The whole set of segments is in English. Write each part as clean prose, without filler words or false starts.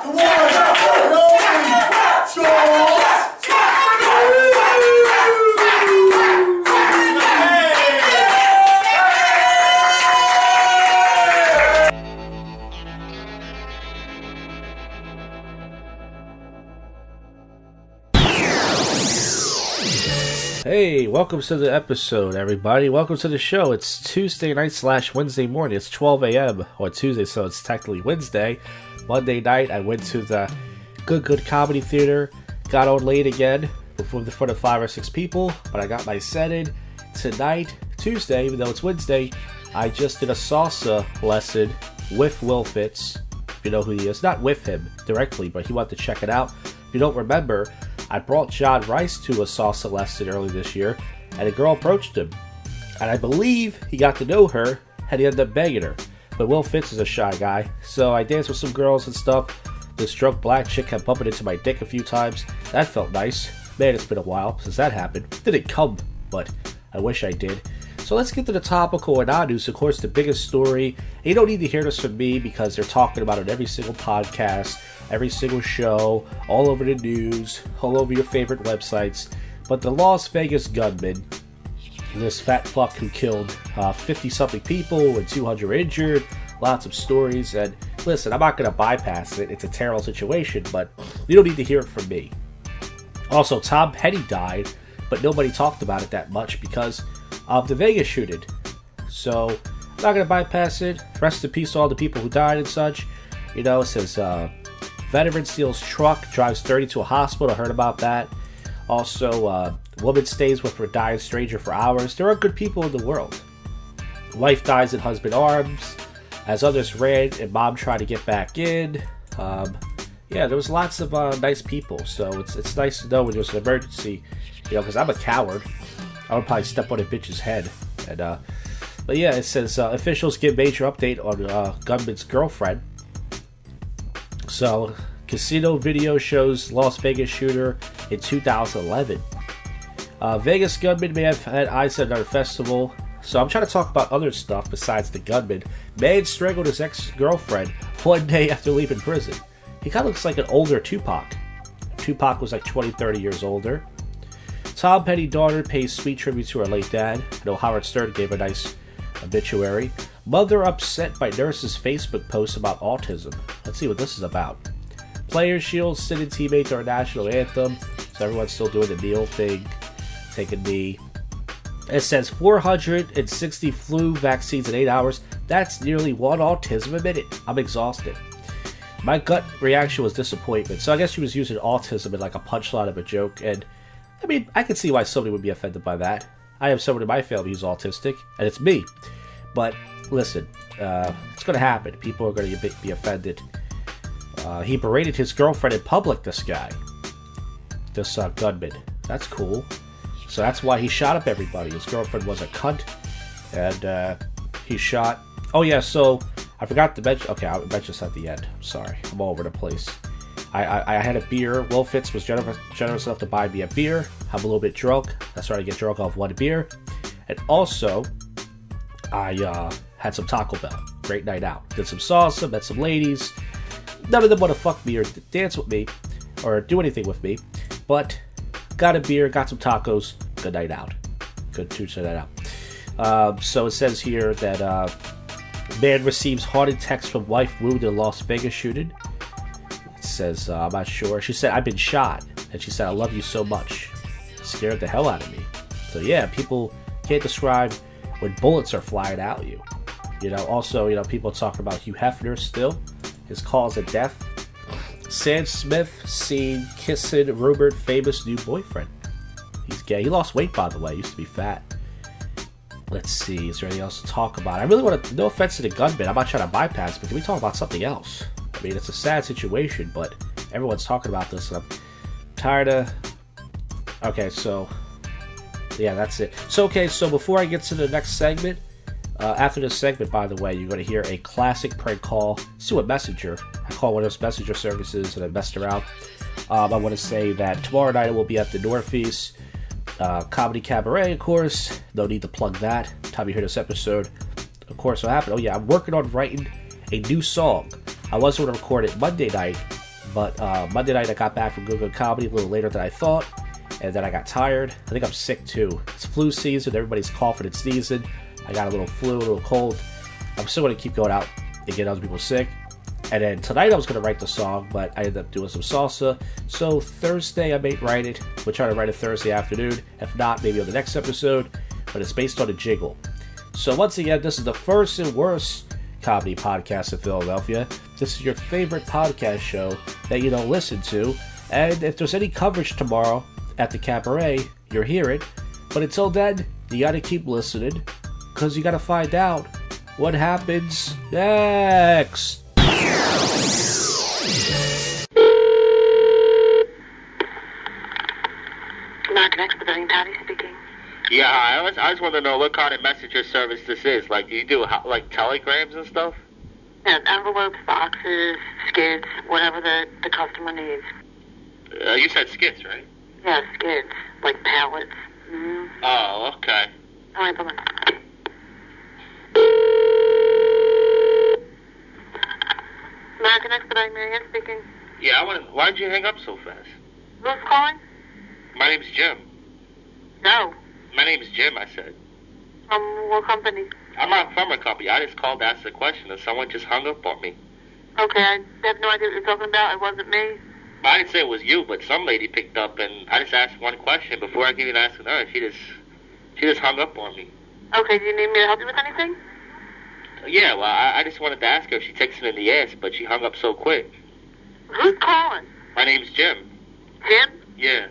Hey, welcome to the episode, everybody. Welcome to the show. It's Tuesday night / Wednesday morning. It's 12 a.m. on Tuesday, so it's technically Wednesday. Monday night, I went to the Good Comedy Theater. Got on late again before the front of 5 or 6 people, but I got my set in. Tonight, Tuesday, even though it's Wednesday, I just did a salsa lesson with Will Fitz. If you know who he is. Not with him directly, but he wanted to check it out. If you don't remember, I brought John Rice to a salsa lesson early this year, and a girl approached him. And I believe he got to know her, and he ended up begging her. But Will Fitz is a shy guy, so I danced with some girls and stuff. This drunk black chick kept bumping into my dick a few times. That felt nice. Man, it's been a while since that happened. Didn't come, but I wish I did. So let's get to the topical and odd news. Of course, the biggest story. And you don't need to hear this from me because they're talking about it on every single podcast, every single show, all over the news, all over your favorite websites. But the Las Vegas gunman, this fat fuck who killed 50-something people and 200 injured, lots of stories. And listen, I'm not going to bypass it. It's a terrible situation, but you don't need to hear it from me. Also, Tom Petty died, but nobody talked about it that much because of the Vegas shooting. So I'm not going to bypass it. Rest in peace to all the people who died and such. You know, it says veteran steals truck, drives 30 to a hospital. I heard about that. Also, woman stays with her dying stranger for hours. There are good people in the world. Wife dies in husband arms as others ran and mom tried to get back in. Yeah, there was lots of nice people. So it's nice to know when there's an emergency. You know, because I'm a coward. I would probably step on a bitch's head. And but yeah, it says officials give major update on gunman's girlfriend. So, casino video shows Las Vegas shooter in 2011. Vegas gunman may have had eyes at another festival. So I'm trying to talk about other stuff besides the gunman. Man strangled his ex-girlfriend one day after leaving prison. He kind of looks like an older Tupac. Tupac was like 20, 30 years older. Tom Petty's daughter pays sweet tribute to her late dad. I know Howard Stern gave a nice obituary. Mother upset by nurse's Facebook post about autism. Let's see what this is about. Players shield sitting teammate to our national anthem. So everyone's still doing the kneel thing. Take a knee. It says 460 flu vaccines in 8 hours. That's nearly one autism a minute. I'm exhausted. My gut reaction was disappointment. So I guess she was using autism in like a punchline of a joke. And I mean, I can see why somebody would be offended by that. I have someone in my family who's autistic, and it's me. But listen, it's going to happen. People are going to be offended. He berated his girlfriend in public, this guy. This gunman. That's cool. So that's why he shot up everybody. His girlfriend was a cunt. And he shot... Oh yeah, so I forgot to mention... Okay, I'll mention this at the end. I'm sorry. I'm all over the place. I had a beer. Will Fitz was generous enough to buy me a beer. I'm a little bit drunk. That's right, I get drunk off one beer. And also, I had some Taco Bell. Great night out. Did some salsa, met some ladies. None of them want to fuck me or dance with me or do anything with me. But got a beer, got some tacos. Good night out. Good Tuesday night out. So it says here that man receives haunted text from wife wounded in Las Vegas shooting. Says, I'm not sure. She said, I've been shot. And she said, I love you so much. Scared the hell out of me. So yeah, people can't describe when bullets are flying at you. You know, also, you know, people talking about Hugh Hefner still. His cause of death. Sam Smith seen kissing rumored famous new boyfriend. He's gay. He lost weight, by the way. He used to be fat. Let's see. Is there anything else to talk about? I really want to, no offense to the gunman. I'm not trying to bypass, but can we talk about something else? I mean, it's a sad situation, but everyone's talking about this, and I'm tired of... Okay, so... Yeah, that's it. So, okay, so before I get to the next segment, after this segment, by the way, you're going to hear a classic prank call to a messenger. I call one of those messenger services, and I messed around. I want to say that tomorrow night I will be at the Northeast Comedy Cabaret, of course. No need to plug that. Time you hear this episode, of course, what happened? Oh, yeah, I'm working on writing a new song. I was going to record it Monday night, But Monday night I got back from Good Good Comedy a little later than I thought, and then I got tired. I think I'm sick too. It's flu season. Everybody's coughing and sneezing. I got a little flu, a little cold. I'm still going to keep going out and get other people sick. And then tonight I was going to write the song, but I ended up doing some salsa. So Thursday I may write it. We'll try to write it Thursday afternoon. If not, maybe on the next episode. But it's based on a jingle. So once again, this is the first and worst comedy podcast in Philadelphia. This is your favorite podcast show that you don't listen to. And if there's any coverage tomorrow at the cabaret, you'll hear it. But until then, you got to keep listening, because you got to find out what happens next. American Expediting, Patty speaking. Yeah, I just want to know what kind of messenger service this is. Like, do you do, like, telegrams and stuff? Yeah, envelopes, boxes, skids, whatever the customer needs. You said skits, right? Yeah, skids, like pallets. Mm-hmm. Oh, okay. All right, bye-bye. American Expediting, Marianne speaking. Yeah, why did you hang up so fast? Who's calling? My name's Jim. No. My name's Jim, I said. From what company? I'm not from a company. I just called to ask a question, and someone just hung up on me. Okay, I have no idea what you're talking about. It wasn't me. I didn't say it was you, but some lady picked up, and I just asked one question before I could even ask another. She just hung up on me. Okay, do you need me to help you with anything? Yeah, well, I just wanted to ask her if she takes it in the ass, but she hung up so quick. Who's calling? My name's Jim. Jim? Yeah.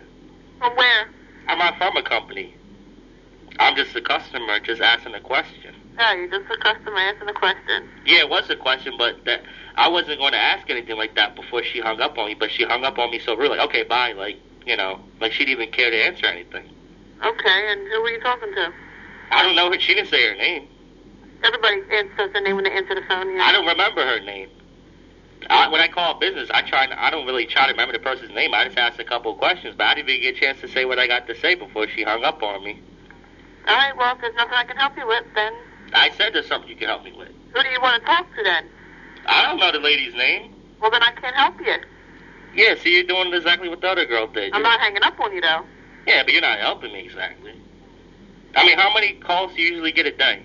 From where? I'm not from a company. I'm just a customer just asking a question. Yeah, you're just a customer asking a question. Yeah, it was a question, but I wasn't going to ask anything like that before she hung up on me, but she hung up on me so rude, like, okay, bye, like, you know, like she didn't even care to answer anything. Okay, and who were you talking to? I don't know. She didn't say her name. Everybody says their name when they answer the phone here. I don't remember her name. When I call business, I don't really try to remember the person's name. I just asked a couple of questions, but I didn't even get a chance to say what I got to say before she hung up on me. All right, well, if there's nothing I can help you with, then... I said there's something you can help me with. Who do you want to talk to, then? I don't know the lady's name. Well, then I can't help you. Yeah, see, you're doing exactly what the other girl did. I'm not hanging up on you, though. Yeah, but you're not helping me exactly. I mean, how many calls do you usually get a day?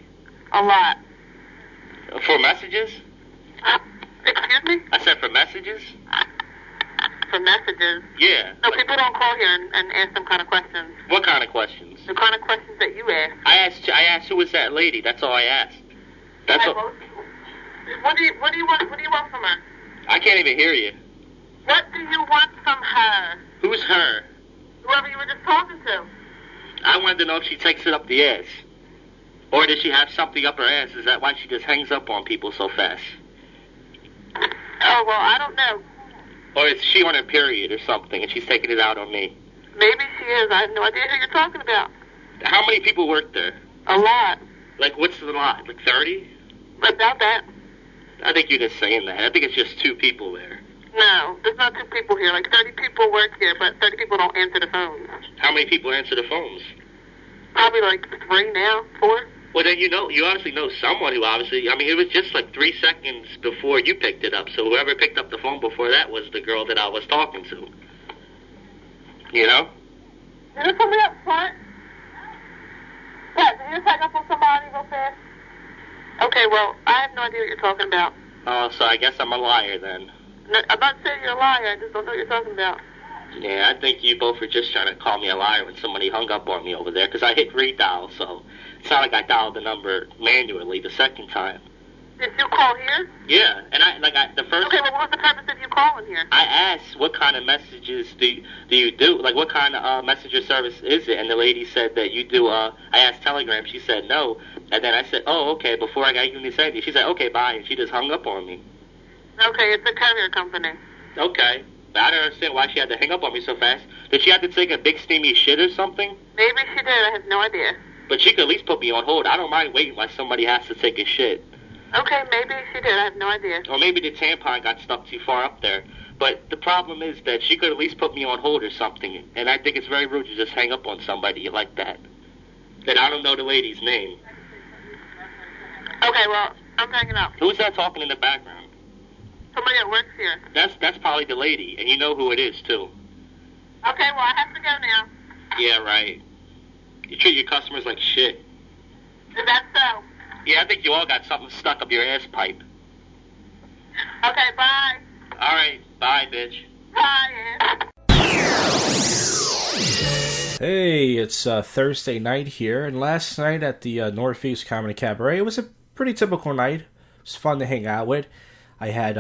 A lot. For messages? Excuse me? I said for messages? For messages? Yeah. No, people don't call here and ask them kind of questions. What kind of questions? The kind of questions that you ask. I asked who was that lady. That's all I asked. That's all. Well, what do you want from her? I can't even hear you. What do you want from her? Who's her? Whoever you were just talking to. I wanted to know if she takes it up the ass. Or does she have something up her ass? Is that why she just hangs up on people so fast? Oh, well, I don't know. Or is she on her period or something and she's taking it out on me? Maybe she is. I have no idea who you're talking about. How many people work there? A lot. Like, what's the lot? Like 30? About that. I think you're just saying that. I think it's just 2 people there. No, there's not 2 people here. Like 30 people work here, but 30 people don't answer the phones. How many people answer the phones? Probably like 3 now, 4. Well, then you obviously know someone who obviously, I mean, it was just like 3 seconds before you picked it up, so whoever picked up the phone before that was the girl that I was talking to. You know? Is there somebody up front? Pat, did you just hang up on somebody real fast? Okay, well, I have no idea what you're talking about. Oh, so I guess I'm a liar then. No, I'm not saying you're a liar, I just don't know what you're talking about. Yeah, I think you both were just trying to call me a liar when somebody hung up on me over there, because I hit redial, so it's not like I dialed the number manually the second time. Did you call here? Yeah, and the first... Okay, well, what was the purpose of you calling here? I asked, what kind of messages do you do? Like, what kind of messenger service is it? And the lady said that you do, I asked Telegram, she said no. And then I said, oh, okay, before I got even to say anything, she said, okay, bye, and she just hung up on me. Okay, it's a courier company. Okay. But I don't understand why she had to hang up on me so fast. Did she have to take a big steamy shit or something? Maybe she did, I have no idea. But she could at least put me on hold. I don't mind waiting while somebody has to take a shit. Okay, maybe she did, I have no idea. Or maybe the tampon got stuck too far up there. But the problem is that she could at least put me on hold or something. And I think it's very rude to just hang up on somebody like that. That I don't know the lady's name. Okay, well, I'm hanging up. Who's that talking in the background? Somebody that works here. That's probably the lady, and you know who it is, too. Okay, well, I have to go now. Yeah, right. You treat your customers like shit. Is that so? Yeah, I think you all got something stuck up your ass pipe. Okay, bye. All right, bye, bitch. Bye, Hey, it's Thursday night here, and last night at the Northeast Comedy Cabaret, it was a pretty typical night. It was fun to hang out with. I had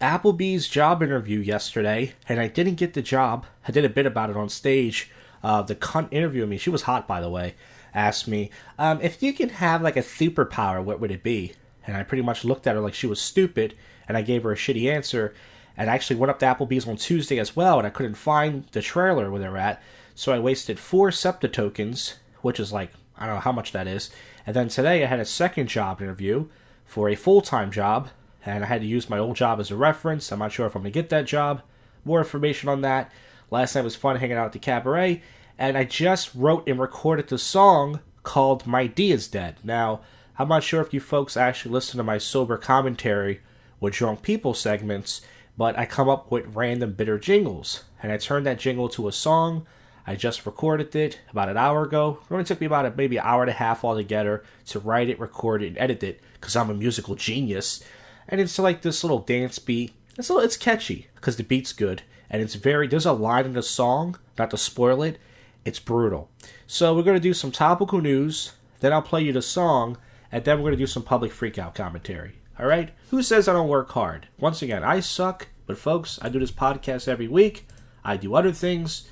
Applebee's job interview yesterday, and I didn't get the job. I did a bit about it on stage. The cunt interviewing me, she was hot, by the way, asked me, if you could have like a superpower, what would it be? And I pretty much looked at her like she was stupid, and I gave her a shitty answer. And I actually went up to Applebee's on Tuesday as well, and I couldn't find the trailer where they're at. So I wasted 4 SEPTA tokens, which is like, I don't know how much that is. And then today I had a second job interview for a full-time job, and I had to use my old job as a reference. I'm not sure if I'm going to get that job. More information on that. Last night was fun hanging out at the cabaret, and I just wrote and recorded the song called My Dic Is Dead. Now, I'm not sure if you folks actually listen to my sober commentary with drunk people segments, but I come up with random bitter jingles, and I turned that jingle to a song. I just recorded it about an hour ago. It only took me about maybe an hour and a half altogether to write it, record it, and edit it, because I'm a musical genius. And it's like this little dance beat. It's catchy, because the beat's good, and there's a line in the song, not to spoil it, it's brutal. So we're going to do some topical news, then I'll play you the song, and then we're going to do some public freakout commentary. Alright? Who says I don't work hard? Once again, I suck, but folks, I do this podcast every week. I do other things.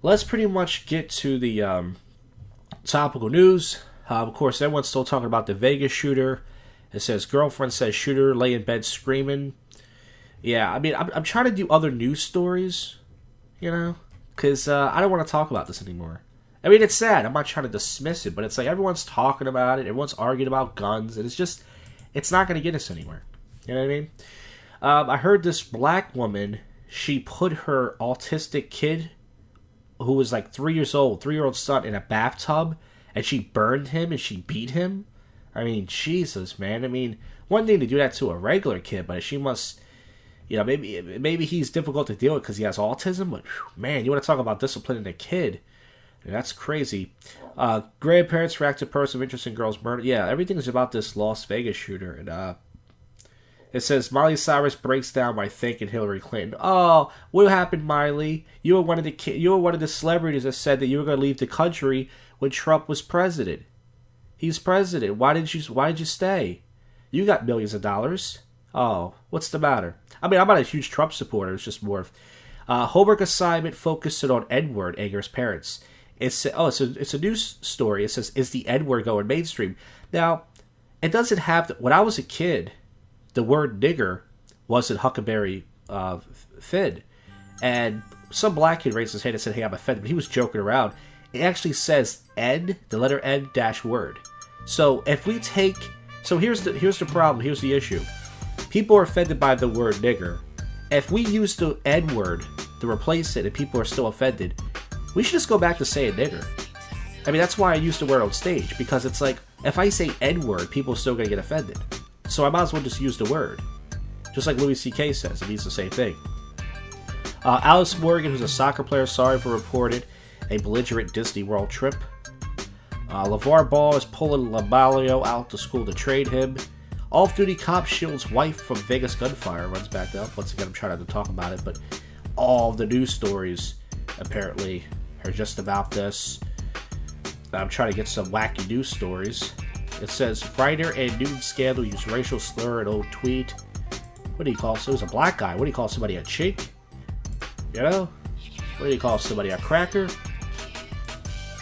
Let's pretty much get to the topical news. Of course, everyone's still talking about the Vegas shooter. It says, girlfriend says shooter lay in bed screaming. Yeah, I mean, I'm trying to do other news stories, you know? Because I don't want to talk about this anymore. I mean, it's sad. I'm not trying to dismiss it, but it's like everyone's talking about it. Everyone's arguing about guns, and it's not going to get us anywhere. You know what I mean? I heard this black woman, she put her autistic kid, who was like 3-year-old son, in a bathtub, and she burned him and she beat him. I mean, Jesus, man. I mean, one thing to do that to a regular kid, but she must, you know, maybe he's difficult to deal with because he has autism, but man, you want to talk about disciplining a kid. That's crazy. Grandparents react to person of interest in girls murder. Yeah, everything is about this Las Vegas shooter. And it says, Miley Cyrus breaks down by thanking Hillary Clinton. Oh, what happened, Miley? You were one of the celebrities that said that you were going to leave the country when Trump was president. He's president. Why did you stay? You got millions of dollars. Oh, what's the matter? I mean, I'm not a huge Trump supporter. It's just more of homework assignment focusing on N-word angers parents. It's a news story. It says, is the N-word going mainstream? Now, it doesn't have when I was a kid, the word nigger wasn't Huckleberry Finn. And some black kid raised his hand and said, hey, I'm offended. But he was joking around. It actually says N, the letter N dash word. So if we take... So here's the problem. Here's the issue. People are offended by the word nigger. If we use the N word to replace it and people are still offended, we should just go back to saying nigger. I mean, that's why I use the word on stage. Because it's like, if I say N word, people are still going to get offended. So I might as well just use the word. Just like Louis C.K. says, it means the same thing. Alice Morgan, who's a soccer player, sorry for reported a belligerent Disney World trip. LeVar Ball is pulling Labalio out to school to trade him. Off-duty cop shields wife from Vegas gunfire, runs back up. Once again, I'm trying not to talk about it, but all the news stories, apparently, are just about this. I'm trying to get some wacky news stories. It says, writer and Newton scandal use racial slur in old tweet. What do you call so? It was a black guy. What do you call somebody, a chink? You know? What do you call somebody, a cracker?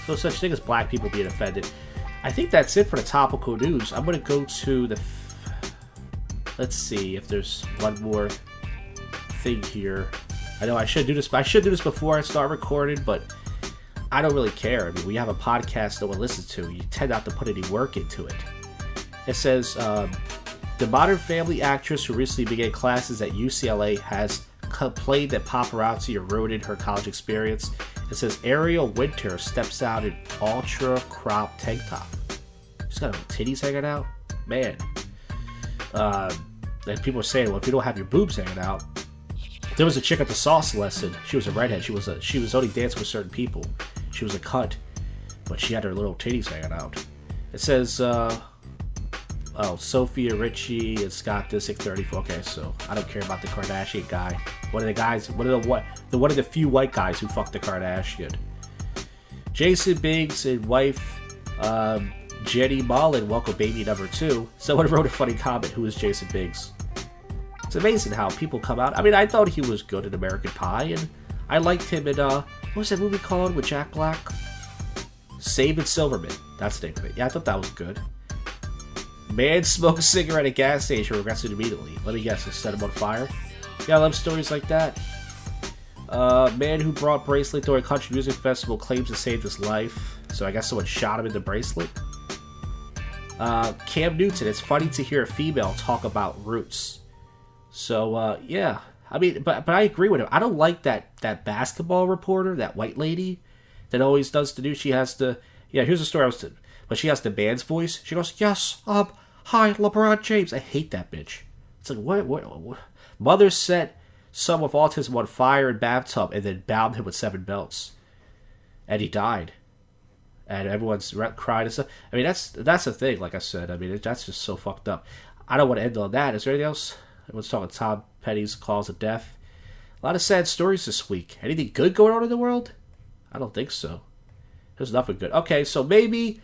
No such thing as black people being offended. I think that's it for the topical news. I'm going to go to the... Let's see if there's one more thing here. I know I should do this. I should do this before I start recording, but I don't really care. I mean, when you have a podcast no one listens to, you tend not to put any work into it. It says, the Modern Family actress who recently began classes at UCLA has complained that paparazzi eroded her college experience. It says Ariel Winter steps out in ultra crop tank top. She's got her titties hanging out. Man. and people were saying, well, if you don't have your boobs hanging out. There was a chick at the sauce lesson. She was a redhead. She was only dancing with certain people. She was a cunt, but she had her little titties hanging out. It says, Sophia Richie and Scott Disick 34. Okay, so I don't care about the Kardashian guy. One of the few white guys who fucked the Kardashian. Jason Biggs and wife Jenny Mullen welcome baby number 2. Someone wrote a funny comment. Who is Jason Biggs? It's amazing how people come out. I mean, I thought he was good in American Pie, and I liked him in, what was that movie called with Jack Black? Saving Silverman. That's the name of it. Yeah, I thought that was good. Man smoked a cigarette at a gas station, regrets it immediately. Let me guess, it set him on fire? Yeah, I love stories like that. Man who brought bracelet to a country music festival claims it saved his life. So I guess someone shot him in the bracelet. Cam Newton, it's funny to hear a female talk about roots. So, yeah. I mean, but I agree with him. I don't like that basketball reporter, that white lady, that always does the news. She has the... Yeah, here's the story but she has the man's voice. She goes, yes, hi, LeBron James. I hate that bitch. It's like, what? Mother set son with autism on fire in bathtub and then bound him with 7 belts. And he died. And everyone's crying and stuff. I mean, that's the thing, like I said. I mean, that's just so fucked up. I don't want to end on that. Is there anything else? Everyone's talking Tom Petty's cause of death. A lot of sad stories this week. Anything good going on in the world? I don't think so. There's nothing good. Okay, so maybe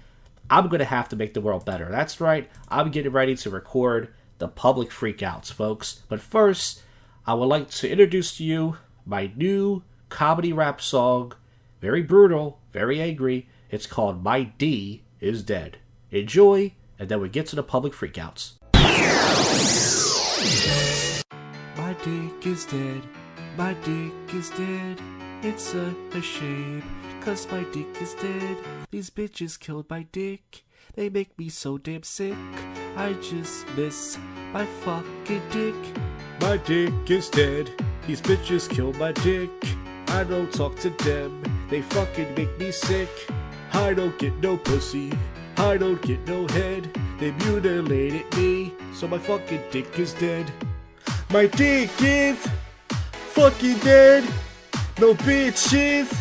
I'm going to have to make the world better. That's right. I'm getting ready to record the public freakouts, folks. But first, I would like to introduce to you my new comedy rap song. Very brutal, very angry. It's called My D Is Dead. Enjoy, and then we get to the public freakouts. My dick is dead. My dick is dead. It's a shame, 'cause my dick is dead. These bitches killed my dick. They make me so damn sick. I just miss my fucking dick. My dick is dead. These bitches killed my dick. I don't talk to them. They fucking make me sick. I don't get no pussy. I don't get no head. They mutilated me, so my fucking dick is dead. My dick is fucking dead. No bitches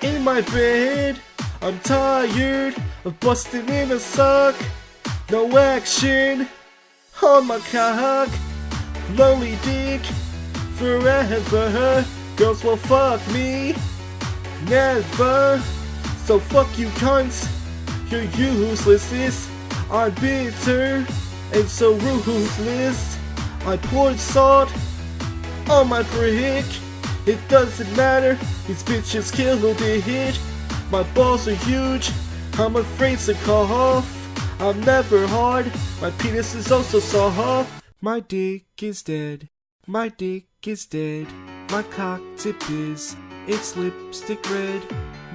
in my bed. I'm tired of busting in a sock. No action on my cock. Lonely dick forever. Girls will fuck me never. So fuck you cunts. You're useless. I'm bitter and so ruthless. I poured salt on my brick. It doesn't matter, these bitches killed it. My balls are huge, I'm afraid to cough. I'm never hard, my penis is also soft. My dick is dead, my dick is dead. My cock tip it's lipstick red.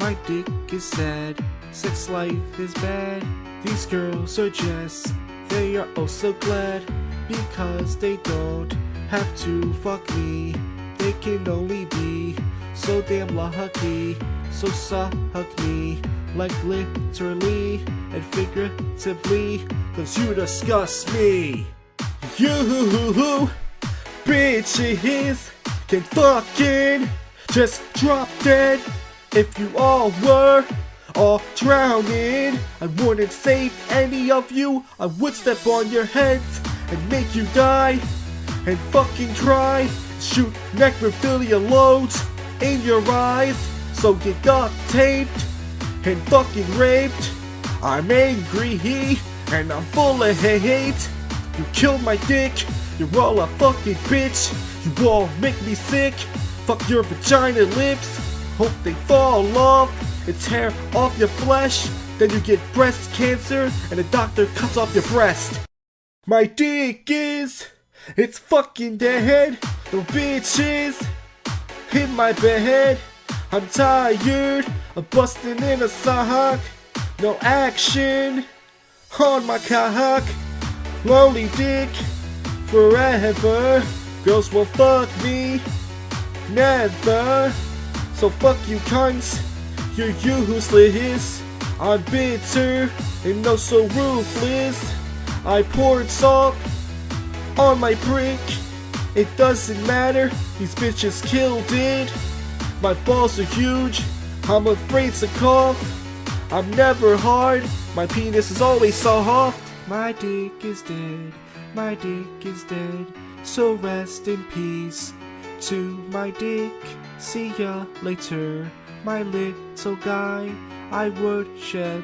My dick is sad, sex life is bad. These girls are just, they are also glad, because they don't have to fuck me. They can only be so damn lucky. So suck me, like literally and figuratively, 'cause you disgust me. You bitches can fucking just drop dead. If you all were all drowning, I wouldn't save any of you. I would step on your heads and make you die and fucking cry. Shoot necrophilia loads in your eyes, so get duct taped and fucking raped. I'm angry and I'm full of hate. You killed my dick, you're all a fucking bitch. You all make me sick. Fuck your vagina lips, hope they fall off and tear off your flesh. Then you get breast cancer and the doctor cuts off your breast. My dick is, it's fucking dead. No bitches in my bed. I'm tired of busting in a sock. No action on my cock. Lonely dick forever. Girls will fuck me never. So fuck you cunts, you're useless. I'm bitter and also ruthless. I poured salt on my brink. It doesn't matter, these bitches killed it. My balls are huge, I'm afraid to cough. I'm never hard, my penis is always soft. My dick is dead, my dick is dead. So rest in peace to my dick. See ya later, my little guy. I would shed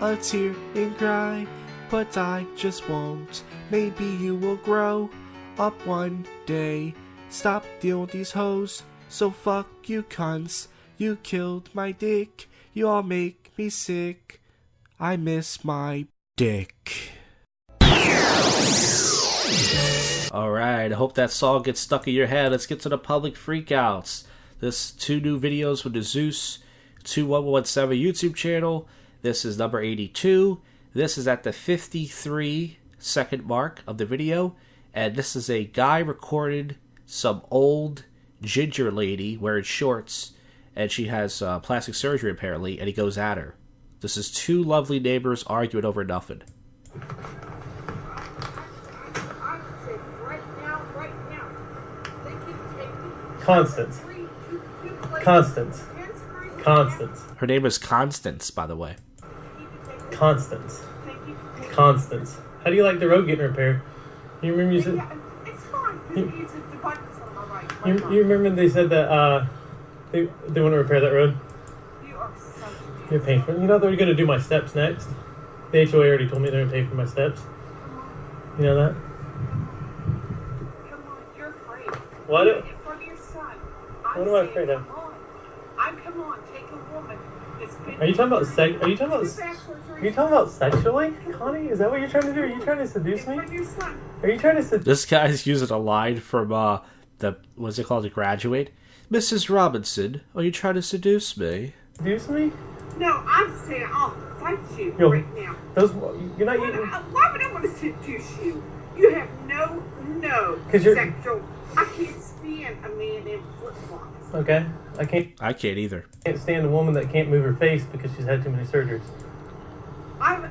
a tear and cry, but I just won't. Maybe you will grow up one day. Stop dealing with these hoes, so fuck you cunts. You killed my dick, you all make me sick. I miss my dick. Alright, I hope that song gets stuck in your head. Let's get to the public freakouts. This 2 new videos with the Zeus 2117 YouTube channel. This is number 82. This is at the 53-second mark of the video. And this is a guy recorded some old ginger lady wearing shorts. And she has plastic surgery apparently, and he goes at her. This is 2 lovely neighbors arguing over nothing. Constance. Constance. Constance. Her name is Constance, by the way. Constance. Constance. How do you like the road getting repaired? You remember you said... It's fine. It's the buttons on my right. You remember they said that they want to repair that road? You are such a... You're paying for it. You know they're going to do my steps next? The HOA already told me they're going to pay for my steps. You know that? Come on, you're afraid. What? In front of your son. What am I afraid of? Come on, take a woman that's been... Are you talking about sex? Are you talking about sexually, Connie? Is that what you're trying to do? Are you trying to seduce me? Are you trying to seduce? This guy's using a line from what's it called, The Graduate. Mrs. Robinson, are you trying to seduce me? Seduce me? No, I'm saying I'll fight you right now. You're not eating. Why would I want to seduce you? You have no sexual. I can't stand a man in flip-flops. Okay, I can't either. Can't stand a woman that can't move her face because she's had too many surgeries.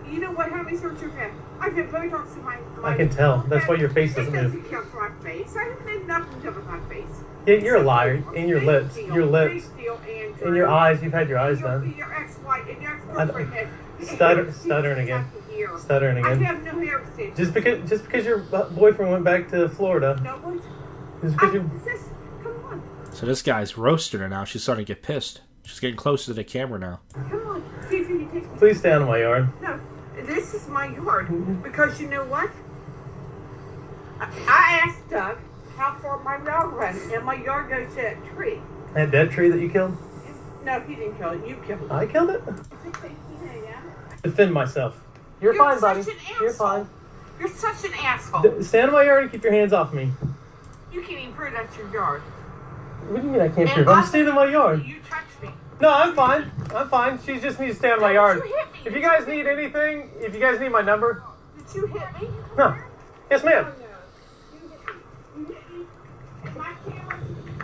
You know what? How many surgeries you've had? I've had Botox in my I can tell. That's why your face doesn't move. It doesn't count for my face. I haven't had nothing done with my face. Yeah, you're a liar. And your lips. Your lips. And your eyes. You've had your eyes done. Your ex-wife and your ex-girlfriend had... Stuttering again. Stuttering I again. have no hair extensions. Just because your boyfriend went back to Florida. No, what? Just because Come on. So this guy's roasting her now. She's starting to get pissed. She's getting closer to the camera now. Come on. See if you can take me. Please stay out of my yard. No, this is my yard. Because you know what? I asked Doug how far my yard runs, and my yard goes to that tree. That dead tree that you killed? No, he didn't kill it. You killed it. I killed it? Defend myself. You're fine, buddy. You're fine. You're such an asshole. Stay out of my yard and keep your hands off me. You can't even prove that's your yard. What do you mean I can't prove? I'm staying in my yard. You touched me. No, I'm fine. I'm fine. She just needs to stay out of my yard. You hit me. If you guys need anything, if you guys need my number. Did you hit me? No. Yes, ma'am. You hit me. My camera.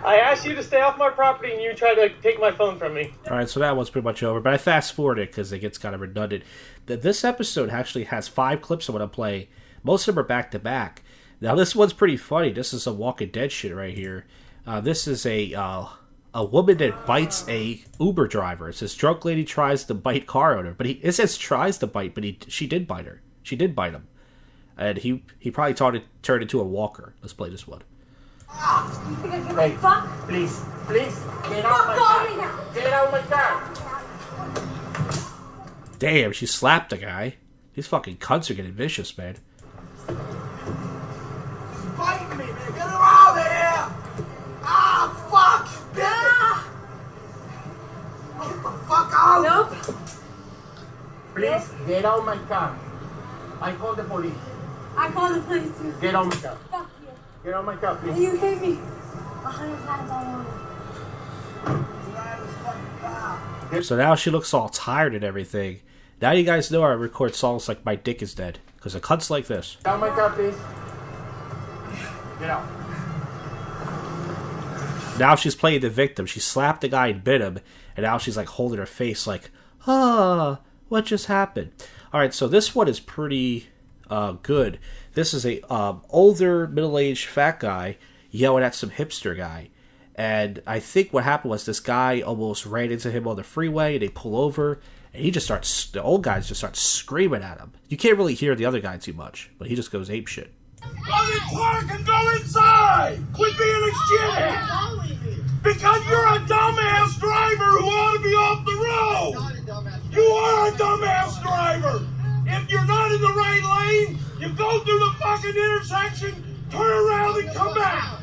I asked you to stay off my property and you tried to take my phone from me. Alright, so that one's pretty much over. But I fast-forwarded because it gets kind of redundant. This episode actually has 5 clips I want to play. Most of them are back-to-back. Now, this one's pretty funny. This is some Walking Dead shit right here. This is a woman that bites a Uber driver. It says drunk lady tries to bite car owner, but it says tries to bite, but she did bite her. She did bite him, and he probably turned into a walker. Let's play this one. Hey, please, get out my car. Get out my car. Damn, she slapped the guy. These fucking cunts are getting vicious, man. She's biting me, man. Get her out of here. Ah, fuck. Get the fuck out. Nope. Please, get out my car. I call the police. I called the police too. Get out my car. Fuck you. Get out my car, please. You hit me 100 times already. So now she looks all tired and everything. Now you guys know I record songs like My Dick Is Dead. Because of cunts like this. Get out my car, please. Get out. Now she's playing the victim. She slapped the guy and bit him. And now she's like holding her face like, what just happened? Alright, so this one is pretty good. This is a older, middle-aged fat guy yelling at some hipster guy. And I think what happened was this guy almost ran into him on the freeway, and they pull over, and the old guy just starts screaming at him. You can't really hear the other guy too much, but he just goes apeshit. Let me park and go inside! Quit being a shithead! Because you're a dumbass driver who ought to be off the road! You are a dumbass driver! If you're not in the right lane, you go through the fucking intersection, turn around and come back!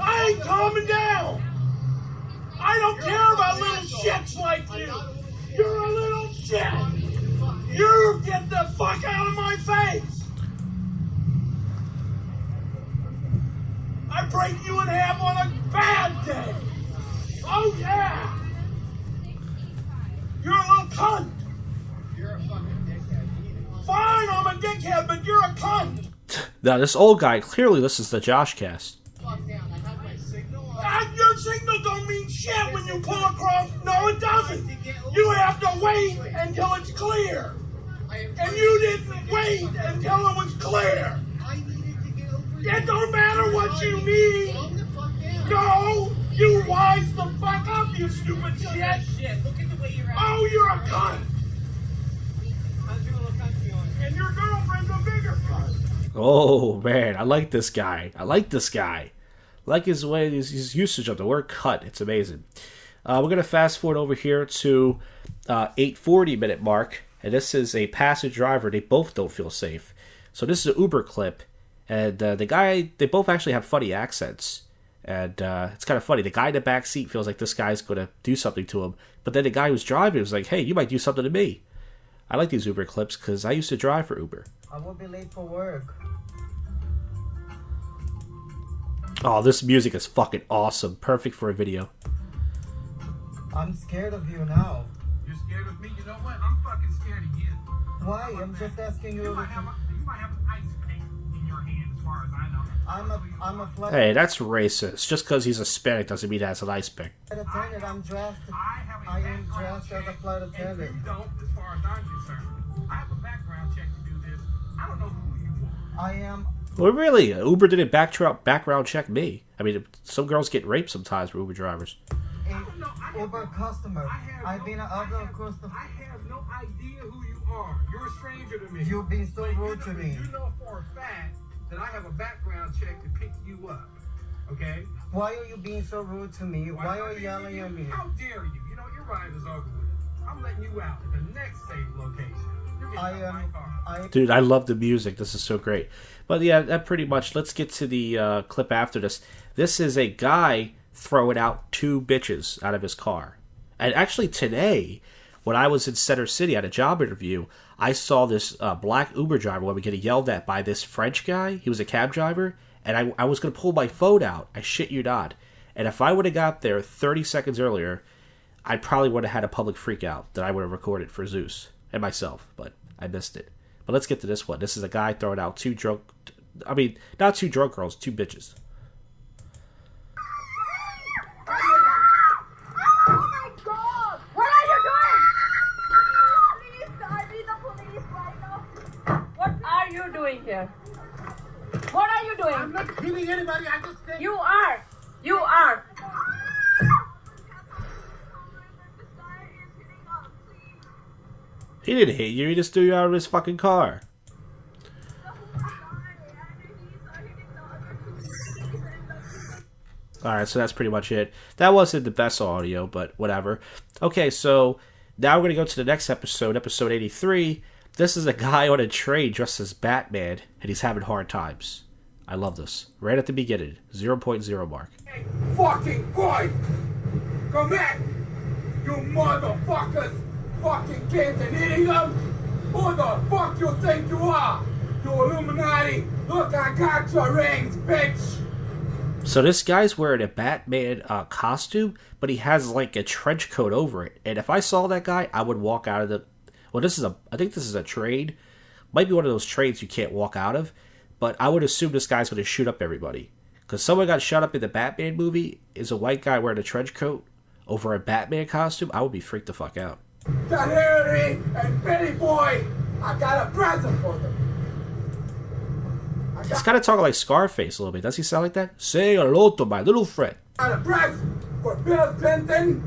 I ain't calming down! I don't care about little shits like you! You're a little shit! You get the fuck out of my face! I break you in half on a bad day! Oh yeah! You're a little cunt! You're a fucking dickhead. Fine, I'm a dickhead, but you're a cunt! Now, this old guy clearly listens to JoshCast. Your signal don't mean shit when you pull across. No, it doesn't. You have to wait until it's clear. And you didn't wait until it was clear. It don't matter what you need. No, you wise the fuck up, you stupid shit. Oh, you're a cunt. And your girlfriend's a bigger cunt. Oh, man, I like this guy. Like his way, his usage of the word cut. It's amazing. We're going to fast forward over here to 8:40 minute mark. And this is a passive driver. They both don't feel safe. So this is an Uber clip. And the guy, they both actually have funny accents. And it's kind of funny. The guy in the back seat feels like this guy's going to do something to him. But then the guy who's driving was like, hey, you might do something to me. I like these Uber clips because I used to drive for Uber. I will be late for work. Oh, this music is fucking awesome. Perfect for a video. I'm scared of you now. You're scared of me? You know what? I'm fucking scared of you. Why? I'm just asking you. You might have an ice pick in your hand, as far as I know. I'm a flight Hey, that's racist. Just because he's Hispanic doesn't mean that's an ice pick. attendant. I am dressed as a flight attendant. You don't, as far as I'm concerned. I have a background check to do this. I don't know who you are. I am. Well, really, Uber didn't background check me. I mean, some girls get raped sometimes for Uber drivers. A Uber customer. I've been an Uber customer. I have no idea who you are. You're a stranger to me. You've been so rude to me. You know for a fact that I have a background check to pick you up. Okay? Why are you being so rude to me? Why are you yelling at me? How dare you? You know, your ride is over with. I'm letting you out at the next safe location. You're getting out of my car. Dude, I love the music. This is so great. But yeah, that pretty much. Let's get to the clip after this. This is a guy throwing out two bitches out of his car. And actually today, when I was in Center City at a job interview, I saw this black Uber driver when we getting yelled at by this French guy. He was a cab driver. And I was going to pull my phone out. I shit you not. And if I would have got there 30 seconds earlier, I probably would have had a public freak out that I would have recorded for Zeus and myself. But I missed it. But let's get to this one. This is a guy throwing out not two drunk girls, two bitches. Oh my God! What are you doing? Please, I need the police right now. What are you doing here? What are you doing? I'm not hitting anybody. I just said. You are. You are. He didn't hit you. He just threw you out of his fucking car. Alright, so that's pretty much it. That wasn't the best audio, but whatever. Okay, so now we're going to go to the next episode, episode 83. This is a guy on a train dressed as Batman, and he's having hard times. I love this. Right at the beginning, 0.0 mark. Hey, fucking boy! Come back! You motherfuckers! Fucking kids and eating them! Who the fuck you think you are? You Illuminati! Look, I got your rings, bitch! So this guy's wearing a Batman costume, but he has like a trench coat over it. And if I saw that guy, I would walk out of the... Well, I think this is a train. Might be one of those trains you can't walk out of. But I would assume this guy's going to shoot up everybody. Because someone got shot up in the Batman movie. Is a white guy wearing a trench coat over a Batman costume? I would be freaked the fuck out. That Harry and Betty boy, I got a present for them. He's kind of talking like Scarface a little bit. Does he sound like that? Say hello to my little friend. Got a press for Bill Clinton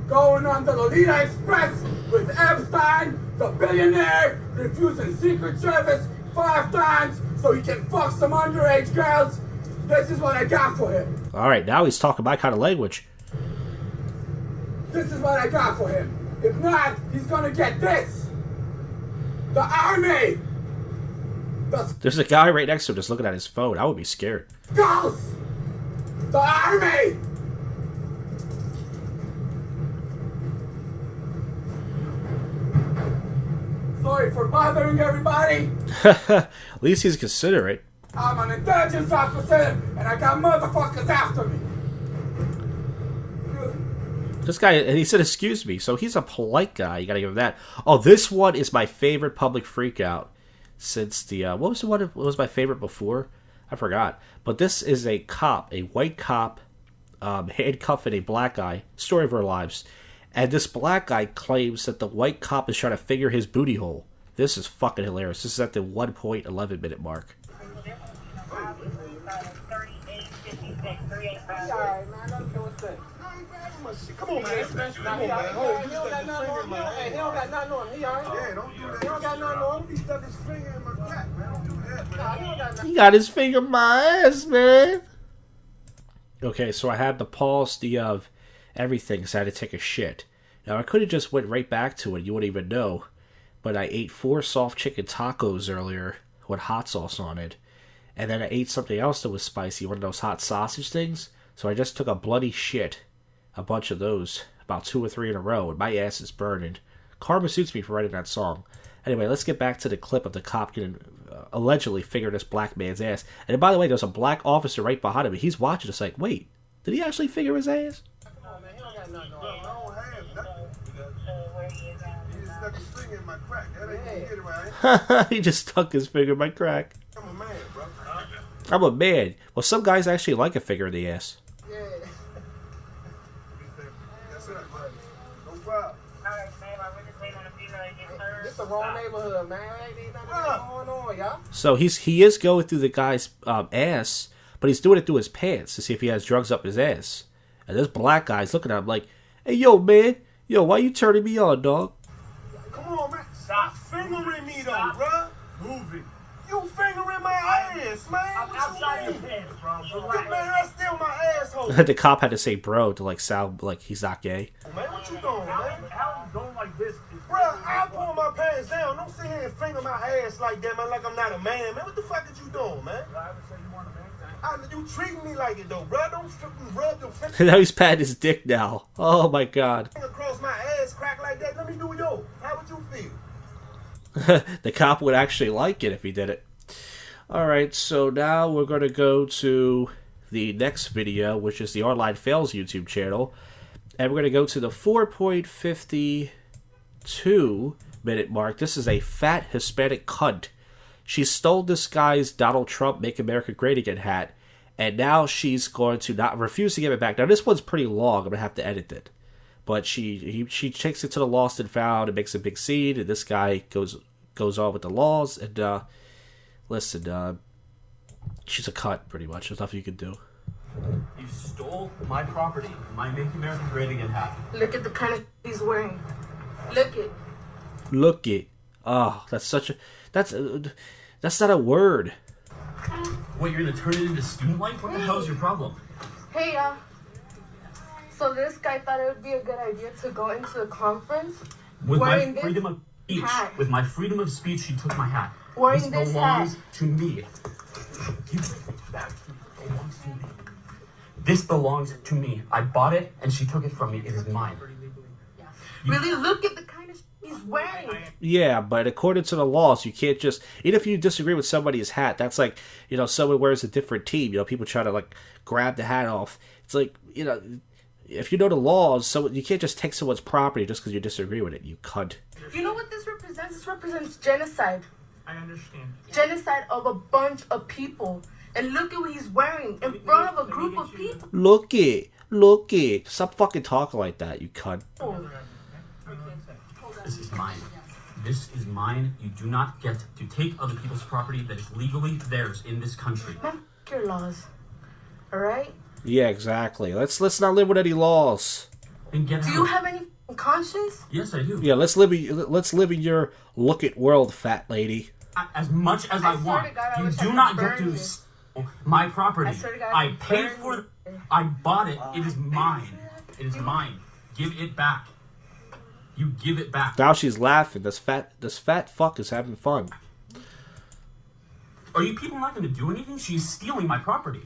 going on the Lolita Express with Epstein, the billionaire, refusing Secret Service 5 times so he can fuck some underage girls. This is what I got for him. All right, now he's talking my kind of language. This is what I got for him. If not, he's gonna get this. The army. There's a guy right next to him just looking at his phone. I would be scared. Girls. The army. Sorry for bothering everybody. At least he's considerate. I'm an intelligence officer, and I got motherfuckers after me. This guy, and he said, excuse me, so he's a polite guy. You gotta give him that. Oh, this one is my favorite public freakout since the, what was the one that was my favorite before? I forgot. But this is a cop, a white cop, handcuffing a black guy. Story of our lives. And this black guy claims that the white cop is trying to figure his booty hole. This is fucking hilarious. This is at the 1.11 minute mark. Come on, man. Come on, man. Oh, he don't got nothing on him. Hey, he don't got nothing on him. He all right? Yeah, don't do that. He don't got nothing on him. He stuck his finger in my crack, man. Don't do that, man. He don't got nothing. He got his finger in my ass, man. Okay, so I had to pause the everything because I had to take a shit. Now, I could have just went right back to it. You wouldn't even know. But I ate 4 soft chicken tacos earlier with hot sauce on it. And then I ate something else that was spicy, one of those hot sausage things. So I just took a bloody shit. A bunch of those, about 2 or 3 in a row, and my ass is burning. Karma suits me for writing that song. Anyway, let's get back to the clip of the cop getting allegedly figure this black man's ass. And by the way, there's a black officer right behind him, and he's watching us like, wait, did he actually figure his ass? Come on, man. He don't got nothing on him. I don't have nothing. He just stuck his finger in my crack. That ain't get it right. He just stuck his finger in my crack. I'm a man, bro. I'm a man. Well, some guys actually like a finger in the ass. Yeah. That's it, buddy. No problem. This the wrong neighborhood, man. Ain't nothing going on, y'all. So he is going through the guy's ass, but he's doing it through his pants to see if he has drugs up his ass. And this black guy's looking at him like, hey, yo, man. Yo, why you turning me on, dog? Come on, man. Stop fingering me, though, bruh. Move it. You fingering my ass, man. I'm outside your pants, bro. Man, that's still my asshole. The cop had to say bro to like sound like he's not gay. Man, what you doing, man? How you doing like this? Bro, I pull my pants down. Don't sit here and finger my ass like that, man, like I'm not a man. Man, what the fuck is you doing, man? I would say you want a man. You treating me like it, though, bro. Don't fucking rub your finger. Now he's patting his dick now. Oh, my God. Across my ass crack like that. Let me do yo. How would you feel? The cop would actually like it if he did it. Alright, so now we're going to go to the next video, which is the Online Fails YouTube channel. And we're going to go to the 4.52 minute mark. This is a fat Hispanic cunt. She stole this guy's Donald Trump Make America Great Again hat. And now she's going to not refuse to give it back. Now, this one's pretty long. I'm going to have to edit it. But she takes it to the Lost and Found and makes a big scene. And this guy goes on with the laws. And, listen, she's a cunt, pretty much. There's nothing you can do. You stole my property, my Make America Great Again hat. Look at the kind of he's wearing. Look it. Look it. Oh, that's such a... That's not a word. What, you're gonna turn it into student life? What the hell's your problem? Hey, so this guy thought it would be a good idea to go into the conference With my wearing freedom of speech, hat. with my freedom of speech, she took my hat. Wearing this this belongs hat. to me. Give it back. It belongs to me. This belongs to me. I bought it, and she took it from me. It is mine. Really, look at the kind of he's wearing. Yeah, but according to the laws, you can't just... Even if you disagree with somebody's hat, that's like, someone wears a different team. People try to, like, grab the hat off. It's like, if you know the laws, so you can't just take someone's property just because you disagree with it, you cunt. You know what this represents? This represents genocide. I understand. Genocide of a bunch of people. And look at what he's wearing in front of a group of people. Look it. Stop fucking talking like that, you cunt. This is mine. This is mine. You do not get to take other people's property that is legally theirs in this country. Your laws, all right? Yeah, exactly. Let's not live with any laws. And get Do out. you have any conscience? Yes, I do. Yeah, let's live in your look at world, fat lady. As much as I swear want, to God, I you wish I do could not get burn to you. steal my property. I swear to God, I could paid burn for you. it. I bought it. It is mine. It is mine. Give it back. You give it back. Now she's laughing. This fat fuck is having fun. Are you people not going to do anything? She's stealing my property.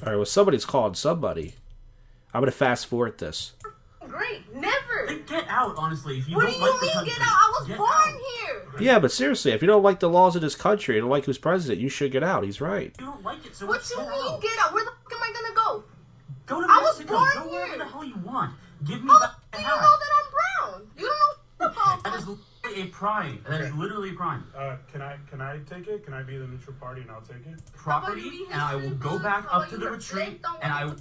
All right, well, somebody's calling somebody. I'm gonna fast forward this. Great, never. Then get out, honestly. If you What don't do you like the mean country, get out? I was get born out. here. Yeah, but seriously, if you don't like the laws of this country, you don't like who's president, you should get out. He's right. You don't like it, so What you get mean out. get out? Where the fuck am I gonna go? Go to I was Mexico. born Go wherever here. the hell you want. Give me How the back fuck the do you hat. know that I'm brown? You don't know about That is literally a crime. That is literally a crime. Can I take it? Can I be the neutral party and I'll take it? Property, and I will go back up to the retreat, and I.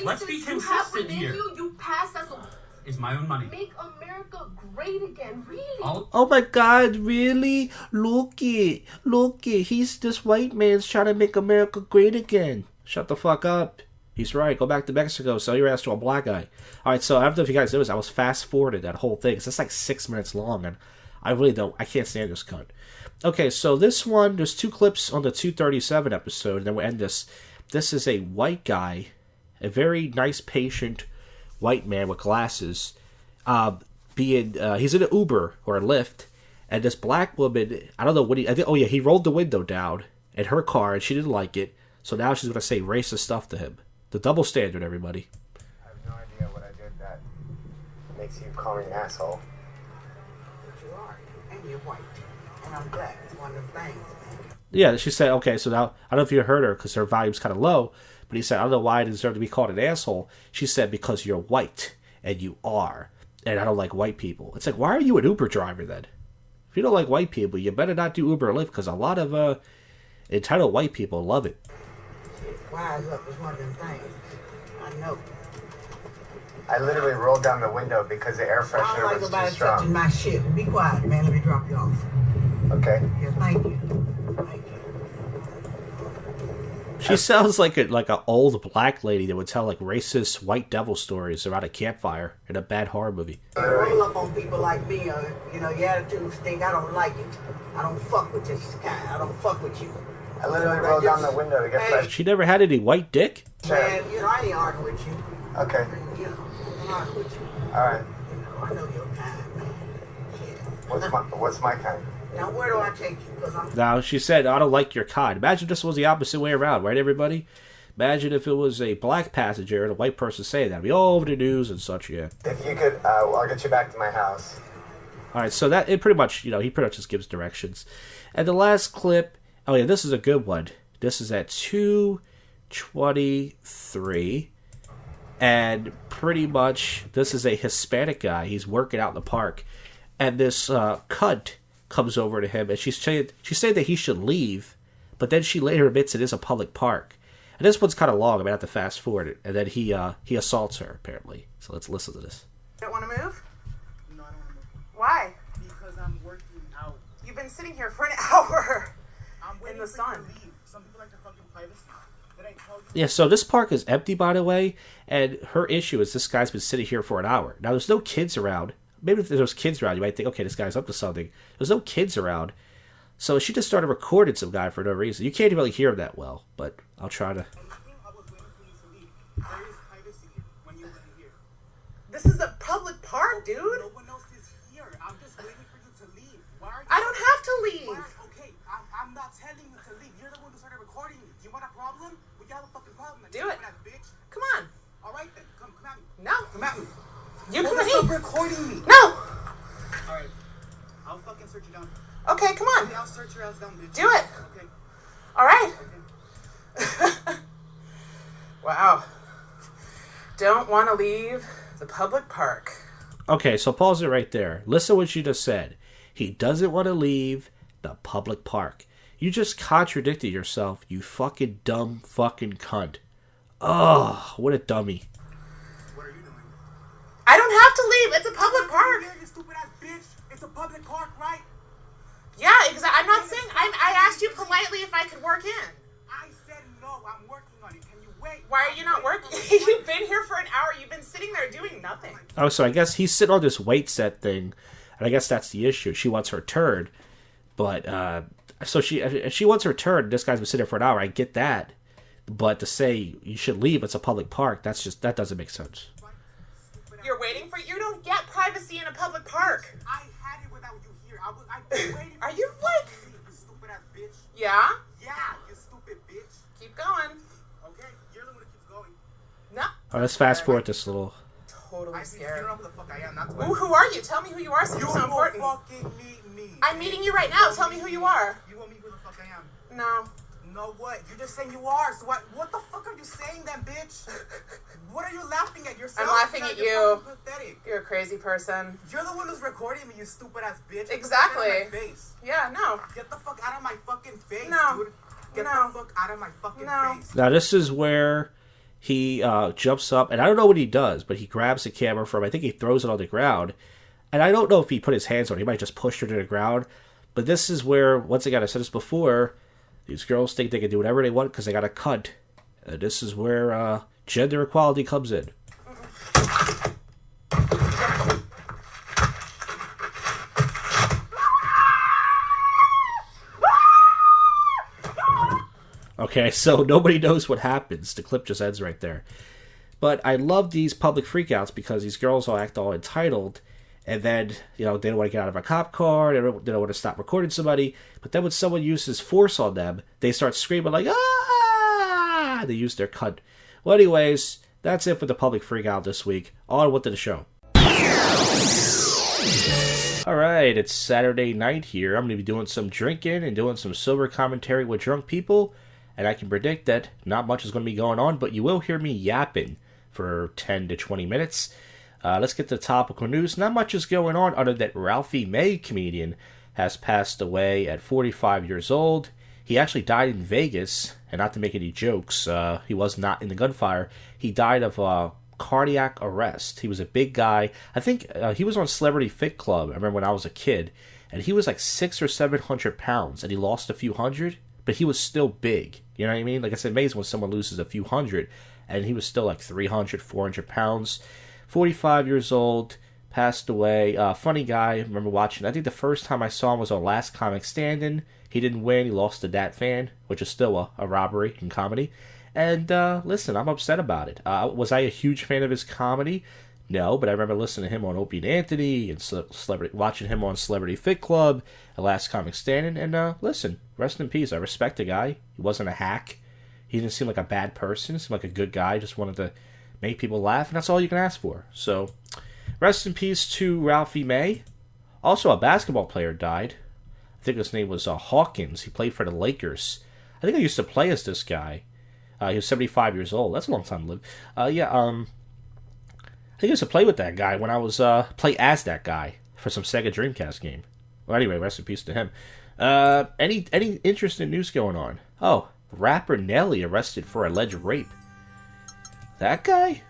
Let's be consistent here. You pass as a Is my own money. make America great again. Really? Oh my God! Really? Look it! He's this white man's trying to make America great again. Shut the fuck up. He's right. Go back to Mexico. Sell your ass to a black guy. All right. So I don't know if you guys noticed, I was fast forwarded that whole thing. It's like 6 minutes long, and I really don't. I can't stand this cunt. Okay. So this one, there's 2 clips on the 237 episode, and then we'll end this. This is a white guy, a very nice, patient white man with glasses. He's in an Uber or a Lyft, and this black woman. I don't know what he rolled the window down in her car, and she didn't like it. So now she's gonna say racist stuff to him. The double standard, everybody. I have no idea what I did that makes you call me an asshole. But you are, and you're white, and I'm black. It's one of the things, man. Yeah, she said, okay, so now, I don't know if you heard her because her volume's kind of low, but he said, I don't know why I deserve to be called an asshole. She said, because you're white, and you are, and I don't like white people. It's like, why are you an Uber driver then? If you don't like white people, you better not do Uber or Lyft, because a lot of entitled white people love it. Wise up is one of them things. I know. I literally rolled down the window because the air I don't freshener like was too nobody touching strong. my shit. Be quiet, man. Let me drop you off. Okay. Yeah, thank you. Thank you. She sounds like an old black lady that would tell like racist white devil stories around a campfire in a bad horror movie. Roll up on people like me, your attitude stink. I don't like it. I don't fuck with this kind. I don't fuck with you. I literally rolled down the window to get fresh. She never had any white dick? Man, I ain't arguing with you. Okay. I'm not arguing with you. Alright. I know your kind, man. Shit. What's my kind? Now, where do I take you? Because I'm... Now, she said, I don't like your kind. Imagine if this was the opposite way around, right, everybody? Imagine if it was a black passenger and a white person saying that. It'd be all over the news and such, yeah. If you could, I'll get you back to my house. All right, so that, it pretty much, he pretty much just gives directions. And the last clip, oh yeah, this is a good one. This is at 2:23. And pretty much, this is a Hispanic guy. He's working out in the park. And this cunt comes over to him, and she's saying that he should leave, but then she later admits it is a public park. And this one's kind of long. I'm going to have to fast forward it. And then he assaults her, apparently. So let's listen to this. You don't want to move? No, I don't want to move. Why? Because I'm working out. You've been sitting here for an hour I'm waiting in the for sun. you to leave. Some people like to fucking privacy. That ain't called. Yeah, so this park is empty, by the way, and her issue is this guy's been sitting here for an hour. Now, there's no kids around. Maybe if there was kids around, you might think, okay, this guy's up to something. There's no kids around. So she just started recording some guy for no reason. You can't really hear him that well, but I'll try to... I was waiting for you to leave. There is privacy here when you weren't here. This is a public park, dude. No one else is here. I'm just waiting for you to leave. Why are you... I don't have to leave. Okay, I'm not telling you to leave. You're the one who started recording me. Do you want a problem? We got a fucking problem. Do it. Bitch. Come on. All right, then. Come at me. No. Come at me. You come at Stop me. recording me. No. All right. I'll fucking search you down. Okay, come on. I'll search your ass down, bitch. Do it. Okay. All right. Okay. Wow. Don't want to leave the public park. Okay, so pause it right there. Listen what she just said. He doesn't want to leave the public park. You just contradicted yourself, you fucking dumb fucking cunt. Oh, what a dummy. What are you doing? I don't have to leave. It's a public park. Yeah, you stupid ass bitch. It's a public park, right? Yeah, exactly. I'm not saying... I asked you politely if I could work in. I said no. I'm working on it. Can you wait? Why are you not working? You've been here for an hour. You've been sitting there doing nothing. Oh, so I guess he's sitting on this wait set thing, and I guess that's the issue. She wants her turn, but so if she wants her turn, this guy's been sitting there for an hour. I get that, but to say you should leave, it's a public park. That doesn't make sense. You're waiting for... You don't get privacy in a public park. I had it without you here. I've been waiting for Are you like... you stupid ass bitch. Yeah? Yeah, you stupid bitch. Keep going. Okay, you're the one that keeps going. No. Oh, let's fast forward this little... Totally scared. You don't know who the fuck I am. That's Who are you? Tell me who you are since you're so important. You fucking meet me. I'm meeting you right now. Tell me who you are. You want me who the fuck I am? No. No, what? You're just saying you are. So what the fuck are you saying then, bitch? What are you laughing at yourself? I'm laughing at you. You're pathetic. You're a crazy person. You're the one who's recording me, you stupid ass bitch. Exactly. Get my face. Yeah, no. Get the fuck out of my fucking face, No. dude. Get the fuck out of my fucking face. Now this is where he jumps up, and I don't know what he does, but he grabs the camera from, I think he throws it on the ground, and I don't know if he put his hands on it. He might just push her to the ground, but this is where, once again, I said this before, these girls think they can do whatever they want because they got a cunt. This is where gender equality comes in. Okay, so nobody knows what happens. The clip just ends right there. But I love these public freakouts because these girls all act all entitled, and then, they don't want to get out of a cop car, they don't want to stop recording somebody, but then when someone uses force on them, they start screaming like, ah! They use their cunt. Well, anyways, that's it for the public freakout this week. On with the show. Alright, it's Saturday night here. I'm going to be doing some drinking and doing some sober commentary with drunk people, and I can predict that not much is going to be going on, but you will hear me yapping for 10 to 20 minutes. Let's get to topical news. Not much is going on other than Ralphie May, comedian, has passed away at 45 years old. He actually died in Vegas, and not to make any jokes, he was not in the gunfire. He died of cardiac arrest. He was a big guy. I think he was on Celebrity Fit Club, I remember when I was a kid, and he was like 600 or 700 pounds, and he lost a few hundred, but he was still big. You know what I mean? Like, it's amazing when someone loses a few hundred, and he was still like 300, 400 pounds. 45 years old, passed away. Funny guy. I remember watching. I think the first time I saw him was on Last Comic Standing. He didn't win. He lost to Dat Fan, which is still a robbery in comedy. And listen, I'm upset about it. Was I a huge fan of his comedy? No, but I remember listening to him on Opie and Anthony and watching him on Celebrity Fit Club, and Last Comic Standing. And listen, rest in peace. I respect the guy. He wasn't a hack. He didn't seem like a bad person. He seemed like a good guy. Just wanted to make people laugh, and that's all you can ask for. So, rest in peace to Ralphie May. Also, a basketball player died. I think his name was Hawkins. He played for the Lakers. I think I used to play as this guy. He was 75 years old. That's a long time to live. I think I used to play with that guy when I was play as that guy for some Sega Dreamcast game. Well, anyway, rest in peace to him. Any interesting news going on? Oh, rapper Nelly arrested for alleged rape. That guy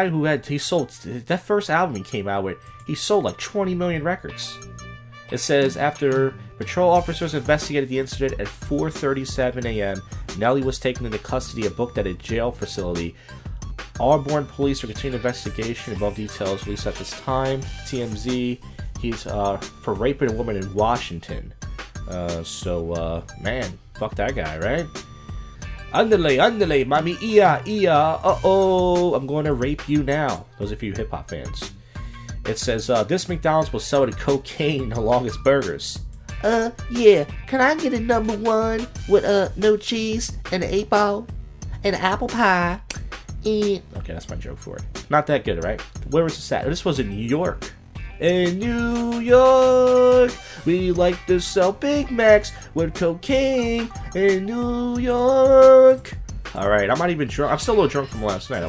who sold that first album he came out with, he sold like 20 million records. It says after patrol officers investigated the incident at 4:37 a.m., Nelly was taken into custody and booked at a jail facility. Auburn police are continuing investigation. Above details released at this time. TMZ, he's for raping a woman in Washington. Man, fuck that guy, right? Andale, mami, iya, uh-oh, I'm going to rape you now. Those are for you hip-hop fans. It says, this McDonald's will sell the cocaine along its burgers. Yeah, can I get a number one with, no cheese, and an 8-ball, and an apple pie? Okay, that's my joke for it. Not that good, right? Where was this at? This was in New York. In New York, we like to sell Big Macs with cocaine in New York. Alright, I'm not even drunk. I'm still a little drunk from last night.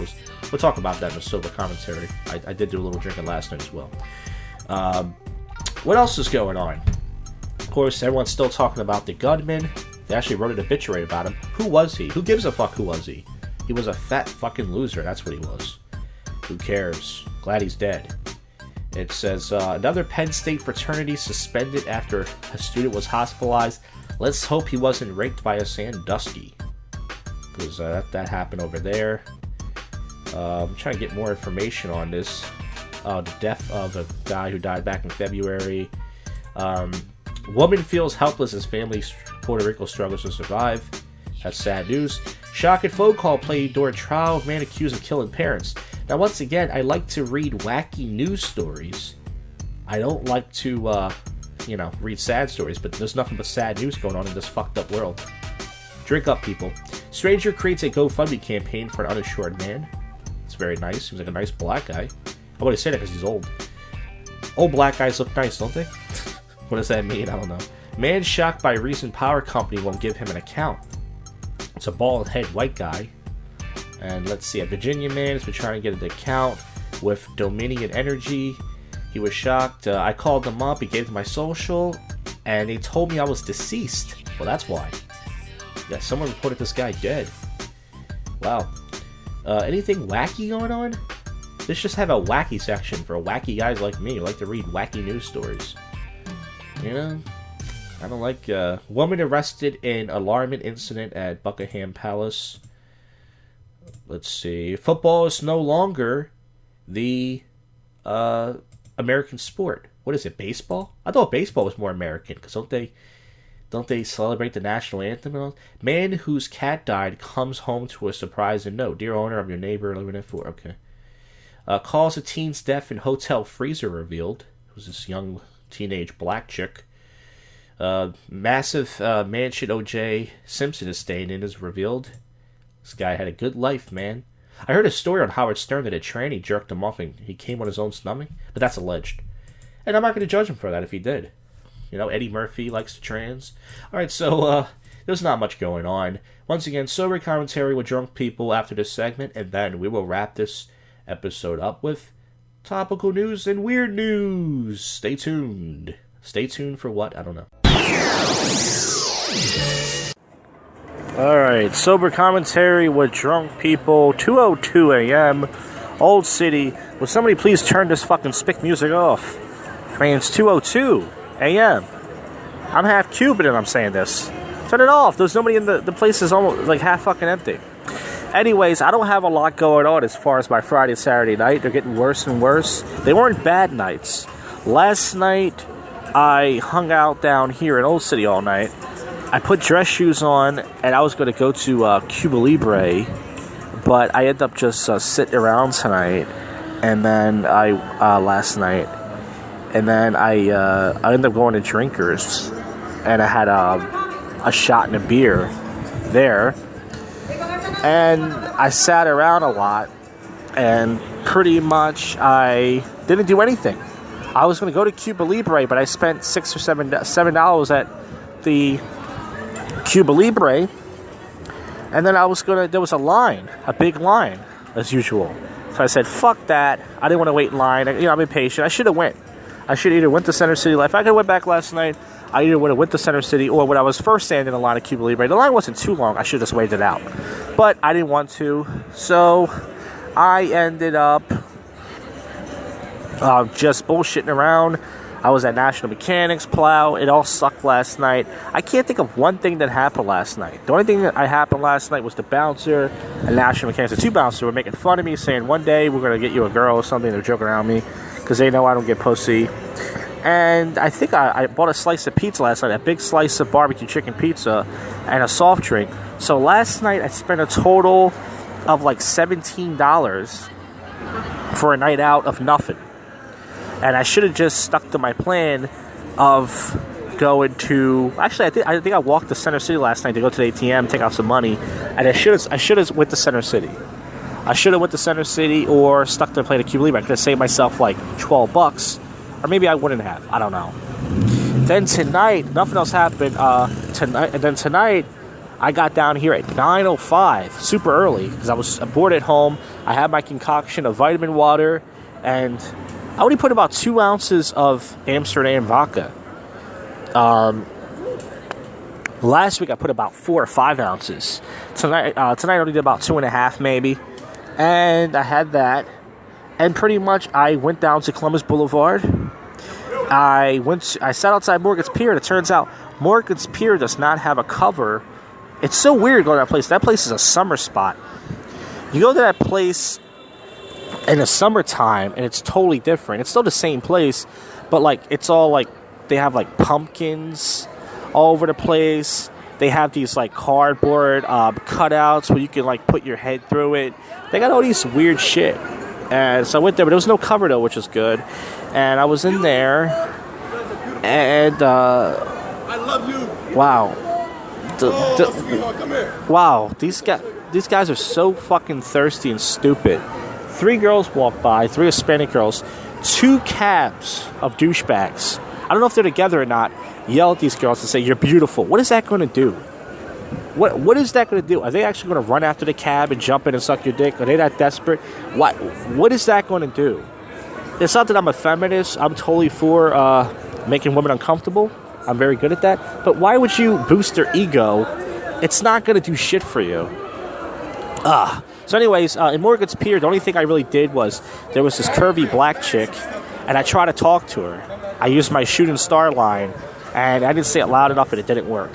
We'll talk about that in the sober commentary. I did do a little drinking last night as well. What else is going on? Of course, everyone's still talking about the gunman. They actually wrote an obituary about him. Who was he? Who gives a fuck who was he? He was a fat fucking loser. That's what he was. Who cares? Glad he's dead. It says, another Penn State fraternity suspended after a student was hospitalized. Let's hope he wasn't raped by a Sandusky. Because that happened over there. I'm trying to get more information on this. The death of a guy who died back in February. Woman feels helpless as family Puerto Rico struggles to survive. That's sad news. Shocking phone call played during trial of man accused of killing parents. Now, once again, I like to read wacky news stories. I don't like to, read sad stories, but there's nothing but sad news going on in this fucked up world. Drink up, people. Stranger creates a GoFundMe campaign for an uninsured man. It's very nice. Seems like a nice black guy. I would say that because he's old. Old black guys look nice, don't they? What does that mean? I don't know. Man shocked by recent power company won't give him an account. It's a bald head white guy. And let's see, a Virginia man has been trying to get an account with Dominion Energy. He was shocked. I called them up. He gave them my social. And they told me I was deceased. Well, that's why. Yeah, someone reported this guy dead. Wow. Anything wacky going on? Let's just have a wacky section for wacky guys like me who like to read wacky news stories. You know? I don't like... woman arrested in alarming incident at Buckingham Palace. Let's see. Football is no longer the American sport. What is it, baseball? I thought baseball was more American, because don't they celebrate the national anthem and all? Man whose cat died comes home to a surprising note. Dear owner, I'm your neighbor living at 4. Okay. Cause of teen's death in hotel freezer revealed. It was this young teenage black chick. Massive mansion O.J. Simpson is staying in is revealed. This guy had a good life, man. I heard a story on Howard Stern that a tranny jerked him off and he came on his own stomach, but that's alleged. And I'm not going to judge him for that if he did. You know, Eddie Murphy likes to trans. Alright, so there's not much going on. Once again, sober commentary with drunk people after this segment, and then we will wrap this episode up with topical news and weird news. Stay tuned. Stay tuned for what? I don't know. Alright, sober commentary with drunk people, 2:02 a.m., Old City. Will somebody please turn this fucking spick music off? I mean, it's 2:02 a.m. I'm half Cuban and I'm saying this. Turn it off. There's nobody in the place is almost like half fucking empty. Anyways, I don't have a lot going on as far as my Friday and Saturday night. They're getting worse and worse. They weren't bad nights. Last night, I hung out down here in Old City all night. I put dress shoes on, and I was going to go to Cuba Libre, but I ended up just sitting around tonight, and then last night, and then I ended up going to Drinkers, and I had a shot and a beer there, and I sat around a lot, and pretty much I didn't do anything. I was going to go to Cuba Libre, but I spent $6 or $7 at the Cuba Libre, and then there was a big line, as usual. So I said, fuck that. I didn't want to wait in line. I'm impatient. I should have went. I should have either went to Center City. If I could have went back last night, I either would have went to Center City, or when I was first standing in the line at Cuba Libre, the line wasn't too long. I should have just waited it out. But I didn't want to, so I ended up just bullshitting around. I was at National Mechanics Plow. It all sucked last night. I can't think of one thing that happened last night. The only thing that happened last night was the bouncer and National Mechanics. The two bouncers were making fun of me, saying one day we're going to get you a girl or something. They're joking around me because they know I don't get pussy. And I think I bought a slice of pizza last night, a big slice of barbecue chicken pizza and a soft drink. So last night I spent a total of like $17 for a night out of nothing. And I should have just stuck to my plan of going to... Actually, I think I walked to Center City last night to go to the ATM, take out some money. And I should have went to Center City. I should have went to Center City or stuck to the plane at Cuba Libre. I could have saved myself like $12. Or maybe I wouldn't have. I don't know. Then tonight, nothing else happened. Tonight, I got down here at 9:05, super early, because I was bored at home. I had my concoction of vitamin water, and I only put about 2 ounces of Amsterdam vodka. Last week I put about 4 or 5 ounces. Tonight I only did about 2.5 maybe. And I had that. And pretty much, I went down to Columbus Boulevard. I sat outside Morgan's Pier, and it turns out Morgan's Pier does not have a cover. It's so weird going to that place. That place is a summer spot. You go to that place in the summertime, and it's totally different. It's still the same place, but, like, it's all, like, they have, like, pumpkins all over the place. They have these, like, cardboard cutouts where you can, like, put your head through it. They got all these weird shit. And so I went there, but there was no cover, though, which was good. And I was in there, and, I love you. wow. Come here. Wow, these guys are so fucking thirsty and stupid. 3 girls walked by, 3 Hispanic girls, 2 cabs of douchebags. I don't know if they're together or not. Yell at these girls and say, "You're beautiful." What is that going to do? What is that going to do? Are they actually going to run after the cab and jump in and suck your dick? Are they that desperate? What is that going to do? It's not that I'm a feminist. I'm totally for making women uncomfortable. I'm very good at that. But why would you boost their ego? It's not going to do shit for you. So anyways, in Morgan's Pier, the only thing I really did was there was this curvy black chick, and I tried to talk to her. I used my shooting star line, and I didn't say it loud enough, and it didn't work.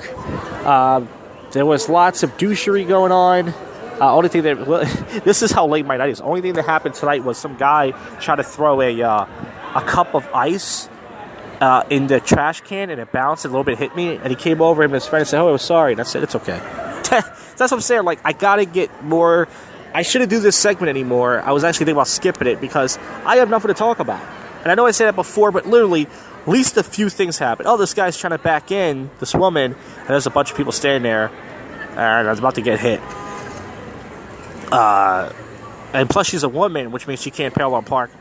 There was lots of douchery going on. Only thing that this is how late my night is. Only thing that happened tonight was some guy tried to throw a cup of ice in the trash can, and it bounced and a little bit hit me, and he came over him and his friend and said, "Oh, I was sorry." And I said, "It's okay." That's what I'm saying. Like, I gotta get more. I shouldn't do this segment anymore. I was actually thinking about skipping it because I have nothing to talk about. And I know I said that before, but literally, at least a few things happen. Oh, this guy's trying to back in this woman, and there's a bunch of people standing there, and I was about to get hit. And plus, she's a woman, which means she can't parallel park.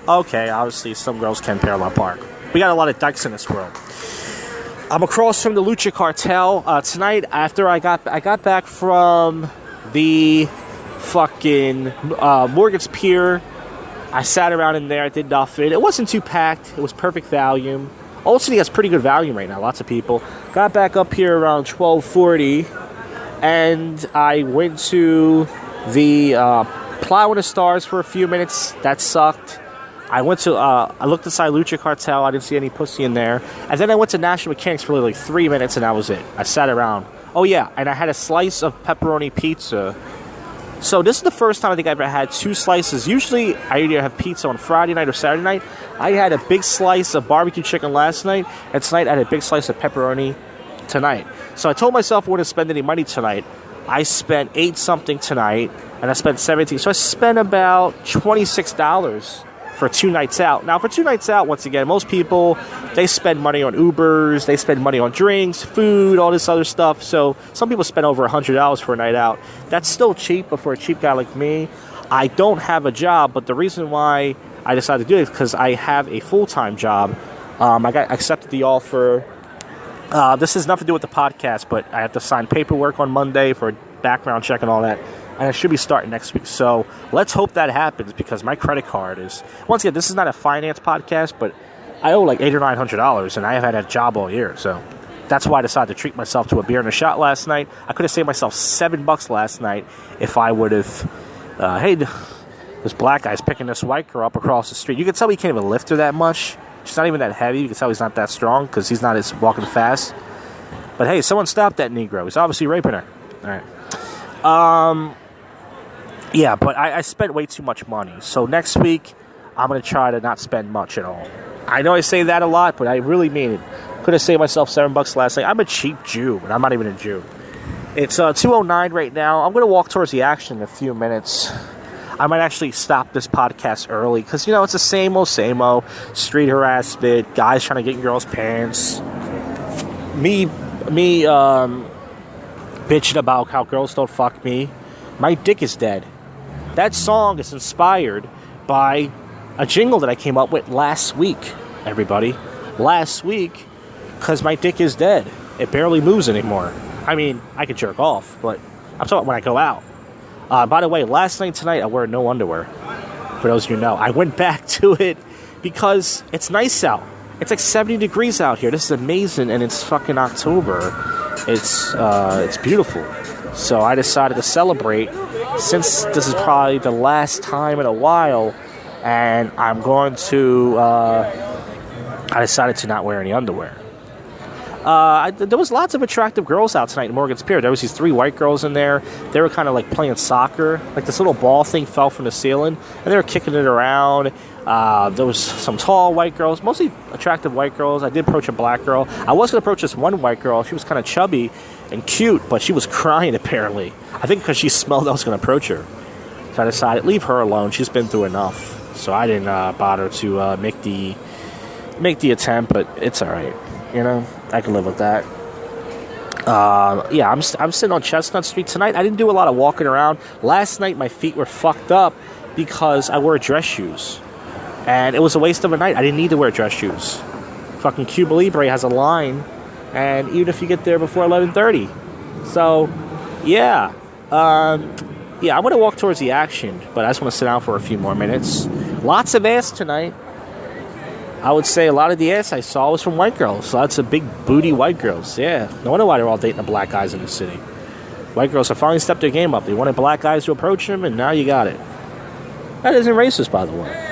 Okay, obviously, some girls can parallel park. We got a lot of dykes in this world. I'm across from the Lucha Cartel tonight. After I got back from the fucking Morgan's Pier, I sat around in there. I did nothing. It wasn't too packed. It was perfect volume. Old City has pretty good volume right now. Lots of people. Got back up here around 12:40, and I went to the Plow in the Stars for a few minutes. That sucked. I went to, I looked inside Lucha Cartel. I didn't see any pussy in there. And then I went to National Mechanics for like 3 minutes, and that was it. I sat around. Oh, yeah, and I had a slice of pepperoni pizza. So this is the first time I think I've ever had 2 slices. Usually, I either have pizza on Friday night or Saturday night. I had a big slice of barbecue chicken last night, and tonight I had a big slice of pepperoni tonight. So I told myself I wouldn't spend any money tonight. I spent $8-something tonight, and I spent $17. So I spent about $26 for 2 nights out. Now, for 2 nights out, once again, most people, they spend money on Ubers, they spend money on drinks, food, all this other stuff. So some people spend over $100 for a night out. That's still cheap, but for a cheap guy like me, I don't have a job. But the reason why I decided to do it is because I have a full-time job. I accepted the offer. This has nothing to do with the podcast, but I have to sign paperwork on Monday for a background check and all that. And I should be starting next week. So let's hope that happens, because my credit card is... Once again, this is not a finance podcast, but I owe like $800 or $900, and I have had a job all year. So that's why I decided to treat myself to a beer and a shot last night. I could have saved myself $7 last night if I would have... hey, this black guy's picking this white girl up across the street. You can tell he can't even lift her that much. She's not even that heavy. You can tell he's not that strong because he's not as walking fast. But hey, someone stop that Negro. He's obviously raping her. All right. Yeah, but I spent way too much money. So next week, I'm going to try to not spend much at all. I know I say that a lot, but I really mean it. Could have saved myself $7 last night. I'm a cheap Jew, and I'm not even a Jew. It's 2:09 right now. I'm going to walk towards the action in a few minutes. I might actually stop this podcast early because, you know, it's the same old street harassment, guys trying to get in girls' pants, me bitching about how girls don't fuck me. My Dic Is Dead. That song is inspired by a jingle that I came up with last week, everybody. Last week, because my dick is dead. It barely moves anymore. I mean, I could jerk off, but I'm talking when I go out. By the way, last night tonight, I wore no underwear. For those of you who know, I went back to it because it's nice out. It's like 70 degrees out here. This is amazing, and it's fucking October. It's beautiful. So I decided to celebrate, since this is probably the last time in a while and I'm going to, I decided to not wear any underwear. There was lots of attractive girls out tonight in Morgan's Pier. There was these 3 white girls in there. They were kind of like playing soccer. Like this little ball thing fell from the ceiling, and they were kicking it around. There was some tall white girls, mostly attractive white girls. I did approach a black girl. I was going to approach this one white girl. She was kind of chubby and cute, but she was crying apparently. I think because she smelled I was going to approach her. So I decided, leave her alone. She's been through enough. So I didn't bother to make the attempt, but it's all right. You know, I can live with that. Yeah, I'm sitting on Chestnut Street tonight. I didn't do a lot of walking around. Last night, my feet were fucked up because I wore dress shoes. And it was a waste of a night. I didn't need to wear dress shoes. Fucking Cuba Libre has a line, and even if you get there before 11:30. So, yeah. Yeah, I'm going to walk towards the action, but I just want to sit down for a few more minutes. Lots of ass tonight. I would say a lot of the ass I saw was from white girls. Lots of big booty white girls. Yeah, no wonder why they're all dating the black guys in the city. White girls have finally stepped their game up. They wanted black guys to approach them, and now you got it. That isn't racist, by the way.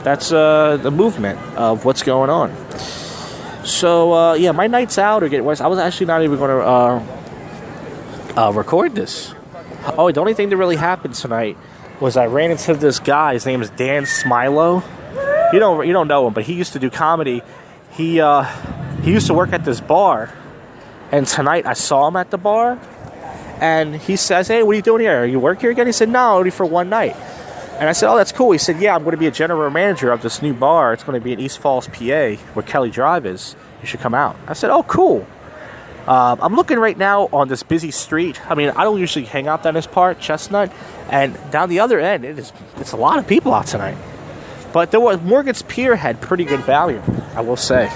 That's the movement of what's going on. So, yeah, my nights out are getting worse. I was actually not even going to record this. Oh, the only thing that really happened tonight was I ran into this guy. His name is Dan Smilo. You don't know him, but he used to do comedy. He used to work at this bar, and tonight I saw him at the bar, and he says, "Hey, what are you doing here? You work here again?" He said, "No, only for one night." And I said, "Oh, that's cool." He said, "Yeah, I'm going to be a general manager of this new bar. It's going to be in East Falls, PA, where Kelly Drive is. You should come out." I said, "Oh, cool." I'm looking right now on this busy street. I mean, I don't usually hang out down this part, Chestnut, and down the other end, it's a lot of people out tonight. But Morgan's Pier had pretty good value, I will say.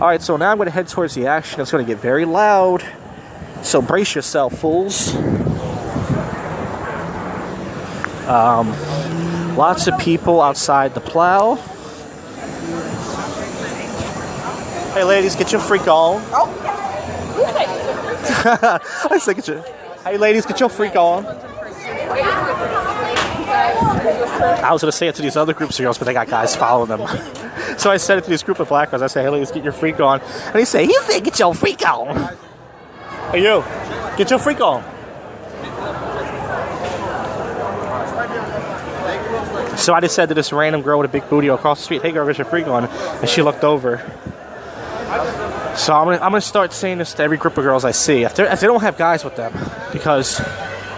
All right, so now I'm going to head towards the action. It's going to get very loud. So brace yourself, fools. Lots of people outside the plow. Hey, ladies, get your freak on. I said, get your. Hey, ladies, get your freak on. I was going to say it to these other groups of girls, but they got guys following them. So I said it to this group of black girls. I said, "Hey, ladies, get your freak on." And he said, "Get your freak on." Hey, you, get your freak on. So I just said to this random girl with a big booty across the street, "Hey, girl, get your freak on." And she looked over. So I'm gonna start saying this to every group of girls I see. If they don't have guys with them, because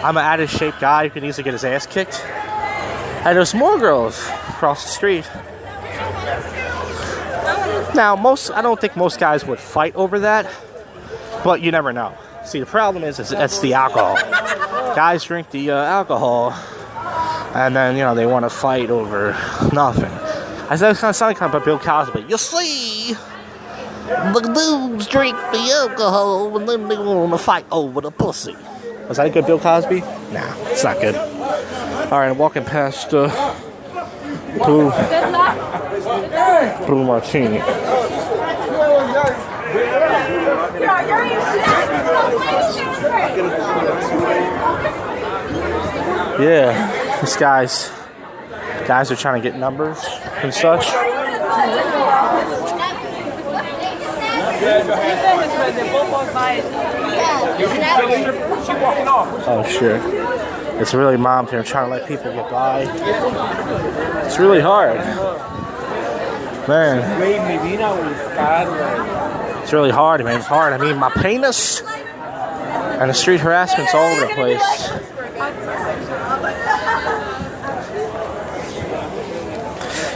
I'm an out-of-shape guy who can easily get his ass kicked. And there's more girls across the street. Now, I don't think most guys would fight over that, but you never know. See, the problem is it's the alcohol. Guys drink the alcohol, and then, they want to fight over nothing. I said it kind of sounded kind of like Bill Cosby. You see, the dudes drink the alcohol, and then they want to fight over the pussy. Was that a good Bill Cosby? Nah, it's not good. All right, I'm walking past Blue Martini. Yeah, these guys are trying to get numbers and such. Oh shit. It's really mobbed here. I'm trying to let people get by. It's really hard. Man. It's really hard, man. It's hard. I mean, my penis and the street harassment's all over the place.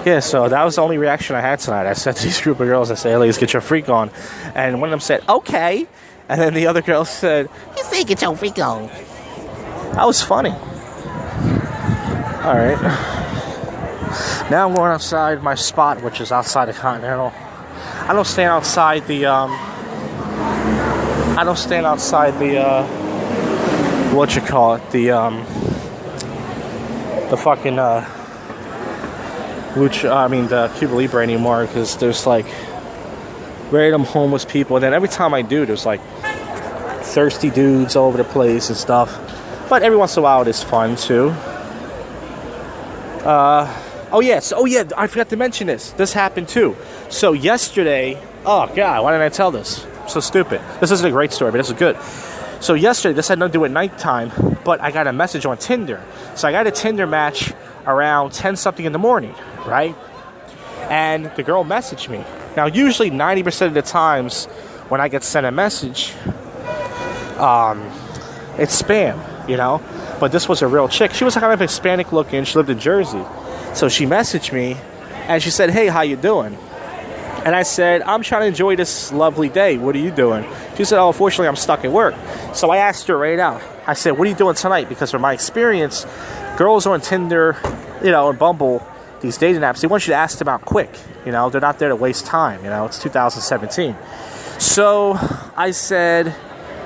Yeah, so that was the only reaction I had tonight. I said to these group of girls, I said, "Hey, ladies, get your freak on." And one of them said, "Okay." And then the other girl said, "You say get your freak on." That was funny. All right. Now I'm going outside my spot, which is outside the Continental. I don't stand outside the what you call it, the fucking the Cuba Libre anymore, because there's like random homeless people, and then every time I do, there's like thirsty dudes all over the place and stuff. But every once in a while, it is fun too. Oh yes. Oh yeah. I forgot to mention this. This happened too. So yesterday. Oh god. Why didn't I tell this? I'm so stupid. This isn't a great story, but this is good. So yesterday, this had nothing to do at nighttime, but I got a message on Tinder. So I got a Tinder match around 10 something in the morning, right? And the girl messaged me. Now usually 90% of the times when I get sent a message, it's spam, you know. But this was a real chick. She was kind of Hispanic looking. She lived in Jersey. So she messaged me, and she said, "Hey, how you doing?" And I said, "I'm trying to enjoy this lovely day. What are you doing?" She said, "Oh, unfortunately, I'm stuck at work." So I asked her right out. I said, "What are you doing tonight?" Because from my experience, girls on Tinder, you know, and Bumble, these dating apps, they want you to ask them out quick. You know, they're not there to waste time. You know, it's 2017. So I said,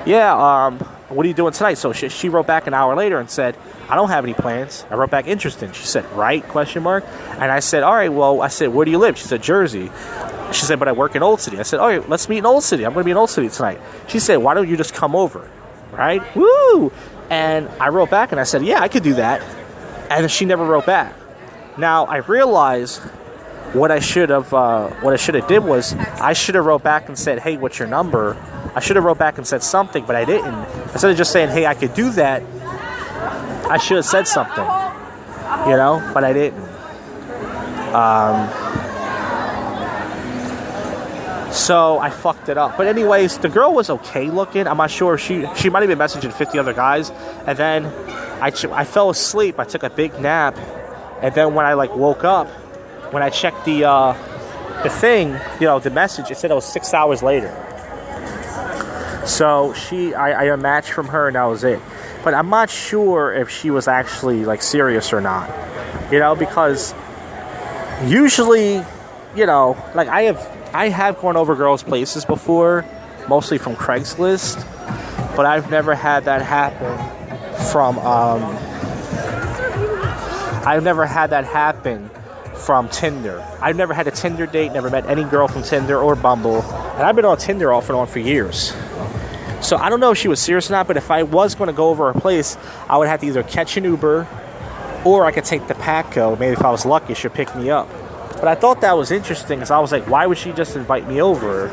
"Yeah, what are you doing tonight?" So she wrote back an hour later and said, "I don't have any plans." I wrote back, "Interesting." She said, "Right?" ? And I said, "All right, well," I said, "Where do you live?" She said, "Jersey." She said, "But I work in Old City." I said, "All right, let's meet in Old City. I'm going to be in Old City tonight." She said, "Why don't you just come over?" Right? Woo! And I wrote back and I said, "Yeah, I could do that." And she never wrote back. Now, I realized what I should have did was I should have wrote back and said, "Hey, what's your number?" I should have wrote back and said something, but I didn't. Instead of just saying, "Hey, I could do that," I should have said something, you know, but I didn't. So I fucked it up. But anyways, the girl was okay looking. I'm not sure. She might have been messaging 50 other guys. And then I fell asleep. I took a big nap. And then when I woke up, when I checked the thing, you know, the message, it said it was 6 hours later. So I unmatched from her, and that was it. But I'm not sure if she was actually serious or not. You know, because usually, you know, I have gone over girls' places before, mostly from Craigslist, but I've never had that happen from Tinder. I've never had a Tinder date, never met any girl from Tinder or Bumble, and I've been on Tinder off and on for years. So I don't know if she was serious or not, but if I was going to go over her place, I would have to either catch an Uber or I could take the Patco. Maybe if I was lucky, she'd pick me up. But I thought that was interesting because I was like, why would she just invite me over?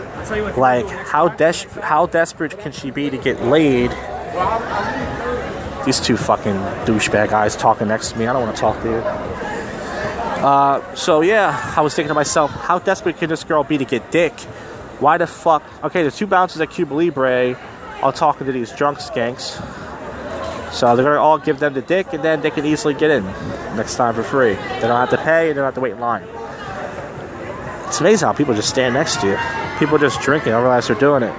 Like, how desperate can she be to get laid? These two fucking douchebag guys talking next to me. I don't want to talk to you. So yeah, I was thinking to myself, how desperate can this girl be to get dick? Why the fuck? Okay, there's two bouncers at Cuba Libre all talking to these drunk skanks. So they're going to all give them the dick, and then they can easily get in next time for free. They don't have to pay, and they don't have to wait in line. It's amazing how people just stand next to you. People just drinking. I don't realize they're doing it.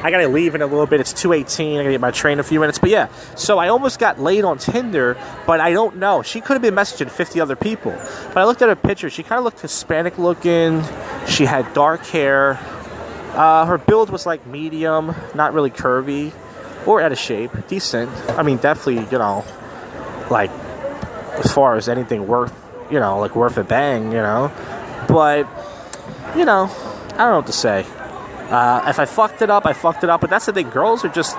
I got to leave in a little bit. It's 2:18. I got to get my train in a few minutes. But yeah, so I almost got laid on Tinder, but I don't know. She could have been messaging 50 other people. But I looked at her picture. She kind of looked Hispanic looking. She had dark hair. Her build was medium, not really curvy. Or out of shape, decent. I mean, definitely, you know, as far as anything worth, you know, worth a bang, you know. But, you know, I don't know what to say. If I fucked it up, I fucked it up. But that's the thing. Girls are just,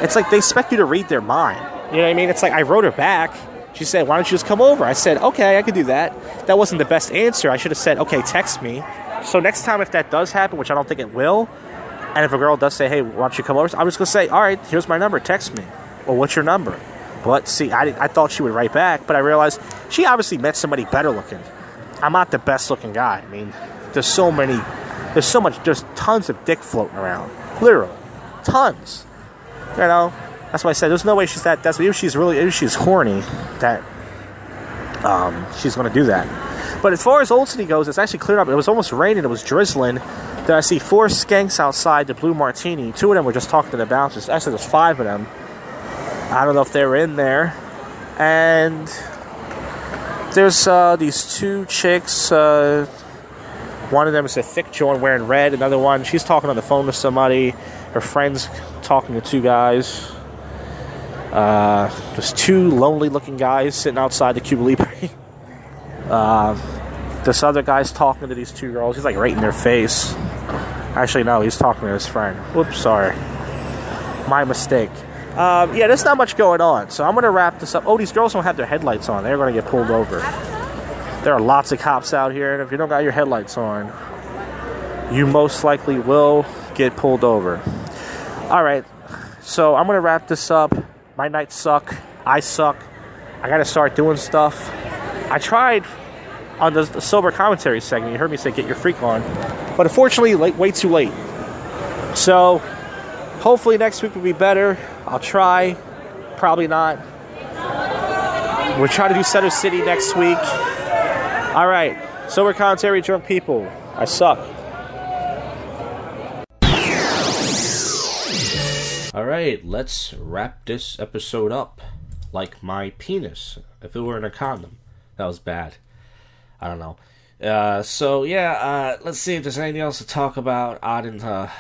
it's they expect you to read their mind. You know what I mean? It's I wrote her back. She said, "Why don't you just come over?" I said, "Okay, I could do that." That wasn't the best answer. I should have said, "Okay, text me." So next time, if that does happen, which I don't think it will, and if a girl does say, "Hey, why don't you come over?" I'm just going to say, "All right, here's my number. Text me." Well, what's your number? But see, I thought she would write back, but I realized she obviously met somebody better looking. I'm not the best looking guy. I mean, there's tons of dick floating around. Literally. Tons. You know? That's why I said there's no way she's that desperate. If she's horny, that she's going to do that. But as far as Old City goes, it's actually cleared up. It was almost raining. It was drizzling. Then I see 4 skanks outside the Blue Martini. 2 of them were just talking to the bouncers. Actually, there's 5 of them. I don't know if they were in there. And there's these 2 chicks. One of them is a thick joint wearing red. Another one, she's talking on the phone to somebody. Her friend's talking to 2 guys. There's 2 lonely-looking guys sitting outside the Cuba Libre. This other guy's talking to these 2 girls. He's right in their face. Actually, no, he's talking to his friend. Whoops, sorry. My mistake. Yeah, there's not much going on. So I'm going to wrap this up. Oh, these girls don't have their headlights on. They're going to get pulled over. There are lots of cops out here, and if you don't got your headlights on, you most likely will get pulled over. All right, so I'm going to wrap this up. My nights suck. I suck. I got to start doing stuff. I tried on the sober commentary segment. You heard me say get your freak on. But unfortunately, way too late. So, hopefully next week will be better. I'll try. Probably not. We're trying to do Center City next week. All right. Sober commentary, drunk people. I suck. All right. Let's wrap this episode up like my penis. If it were in a condom. That was bad. I don't know. Let's see if there's anything else to talk about. Odd and,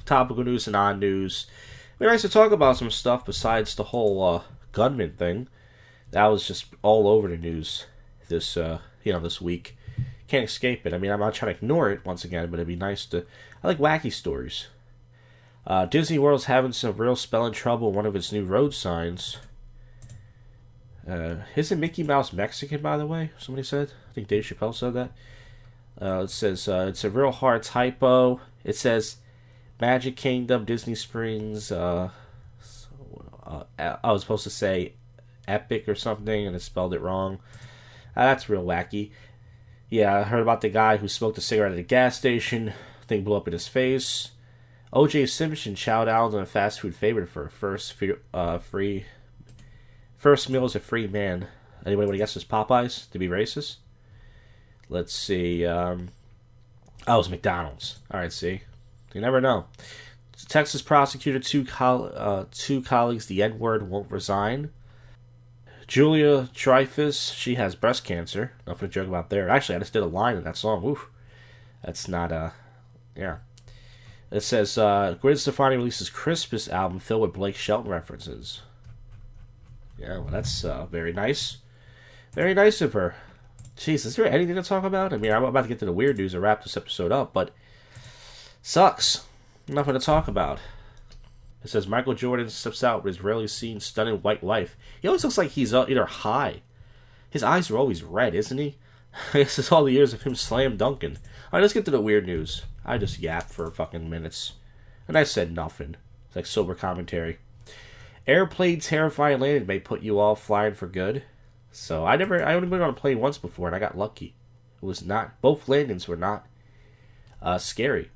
topical news and odd news. It'd be nice to talk about some stuff besides the whole gunman thing. That was just all over the news this week. Can't escape it. I mean, I'm not trying to ignore it once again, but it'd be nice to... I like wacky stories. Disney World's having some real spelling trouble with one of its new road signs. Isn't Mickey Mouse Mexican, by the way? Somebody said. I think Dave Chappelle said that. It says, it's a real hard typo. It says, Magic Kingdom, Disney Springs, I was supposed to say Epic or something, and it spelled it wrong. That's real wacky. Yeah, I heard about the guy who smoked a cigarette at a gas station. Thing blew up in his face. O.J. Simpson chowed out on a fast food favorite for a first meal as a free man. Anybody want to guess it's Popeyes? To be racist? Let's see. It was McDonald's. Alright, see. You never know. Texas prosecutor, two colleagues, the N-word won't resign. Julia Dreyfus, she has breast cancer. Nothing to joke about there. Actually, I just did a line in that song. Oof. That's not, yeah. It says, Gwen Stefani releases Christmas album filled with Blake Shelton references. Yeah, well, that's very nice. Very nice of her. Jeez, is there anything to talk about? I mean, I'm about to get to the weird news and wrap this episode up, but sucks. Nothing to talk about. It says Michael Jordan steps out with his rarely seen stunning white wife. He always looks like he's either high. His eyes are always red, isn't he? I guess it's all the years of him slam dunking. Alright, let's get to the weird news. I just yapped for fucking minutes. And I said nothing. It's like sober commentary. Airplane terrifying landing may put you all flying for good. So I only been on a plane once before and I got lucky. It was not, both landings were not scary.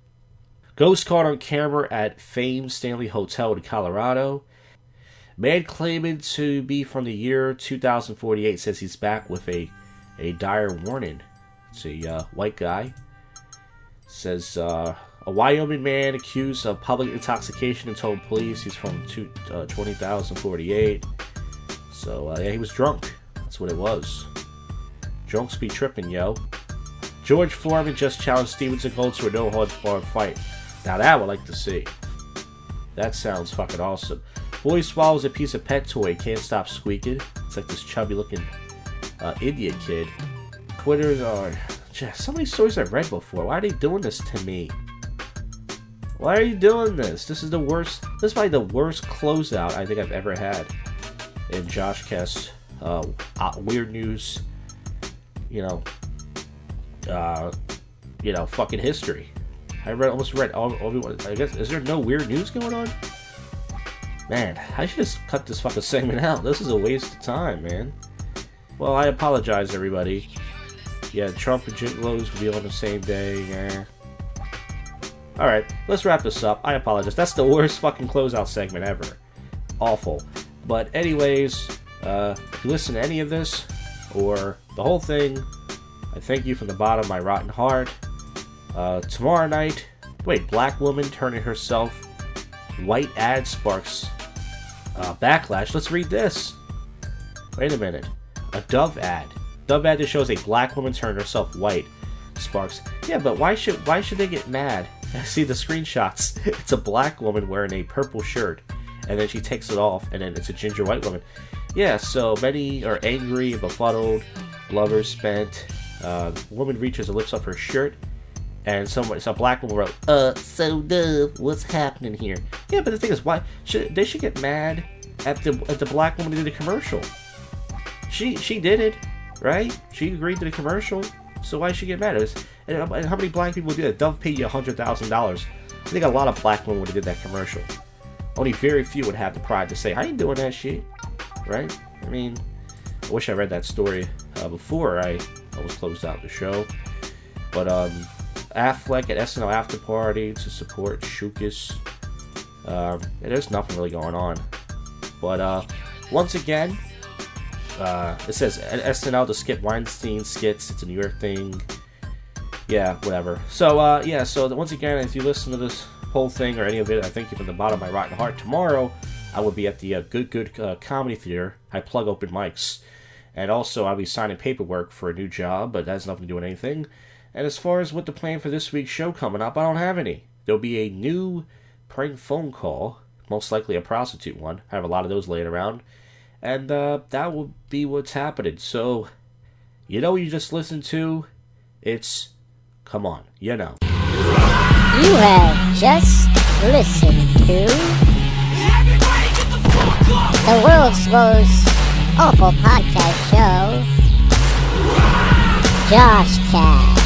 Ghost caught on camera at famed Stanley Hotel in Colorado. Man claiming to be from the year 2048 says he's back with a dire warning. It's a white guy. Says a Wyoming man accused of public intoxication and told police he's from 2048. So yeah, he was drunk. That's what it was. Drunks be tripping, yo. George Foreman just challenged Steven Seagal to a no-holds-barred fight. Now that I would like to see. That sounds fucking awesome. Boy swallows a piece of pet toy, can't stop squeaking. It's like this chubby-looking Indian kid. Twitter are... Some of these stories I've read before. Why are they doing this to me? Why are you doing this? This is the worst... This is probably the worst closeout I think I've ever had in JoshCast. Weird news. Fucking history. I almost read all everyone. I guess, is there no weird news going on? Man, I should just cut this fucking segment out. This is a waste of time, man. Well, I apologize, everybody. Yeah, Trump and Gigolos will be on the same day. Yeah. Alright, let's wrap this up. I apologize. That's the worst fucking closeout segment ever. Awful. But anyways, if you listen to any of this, or the whole thing, I thank you from the bottom of my rotten heart. Tomorrow night, black woman turning herself white ad sparks backlash. Let's read this. Wait a minute. A Dove ad. Dove ad that shows a black woman turn herself white sparks. Yeah, but why should they get mad? I see the screenshots. It's a black woman wearing a purple shirt, and then she takes it off, and then it's a ginger white woman. Yeah, so many are angry and befuddled. Lovers spent. Woman reaches and lifts up her shirt, and some black woman wrote, so Dove, what's happening here? Yeah, but the thing is, why they should get mad at the black woman who did the commercial. She did it. right? She agreed to the commercial, so why should she get mad? And how many black people do that? They'll pay you $100,000. I think a lot of black women would have did that commercial. Only very few would have the pride to say, I ain't doing that shit, right? I mean, I wish I read that story before I almost closed out the show. But Affleck at SNL After Party to support Shookus. There's nothing really going on. But once again, it says SNL to skip Weinstein skits. It's a New York thing. Yeah, whatever. So, yeah, so once again, if you listen to this whole thing or any of it, I thank you from the bottom of my rotten heart. Tomorrow, I will be at the Good Comedy Theater. I plug open mics. And also, I'll be signing paperwork for a new job, but that has nothing to do with anything. And as far as what the plan for this week's show coming up, I don't have any. There'll be a new prank phone call, most likely a prostitute one. I have a lot of those laying around. And that will be what's happening. So, you know what you just listened to? It's... Come on, you know. You have just listened to the world's most awful podcast show, JoshCast.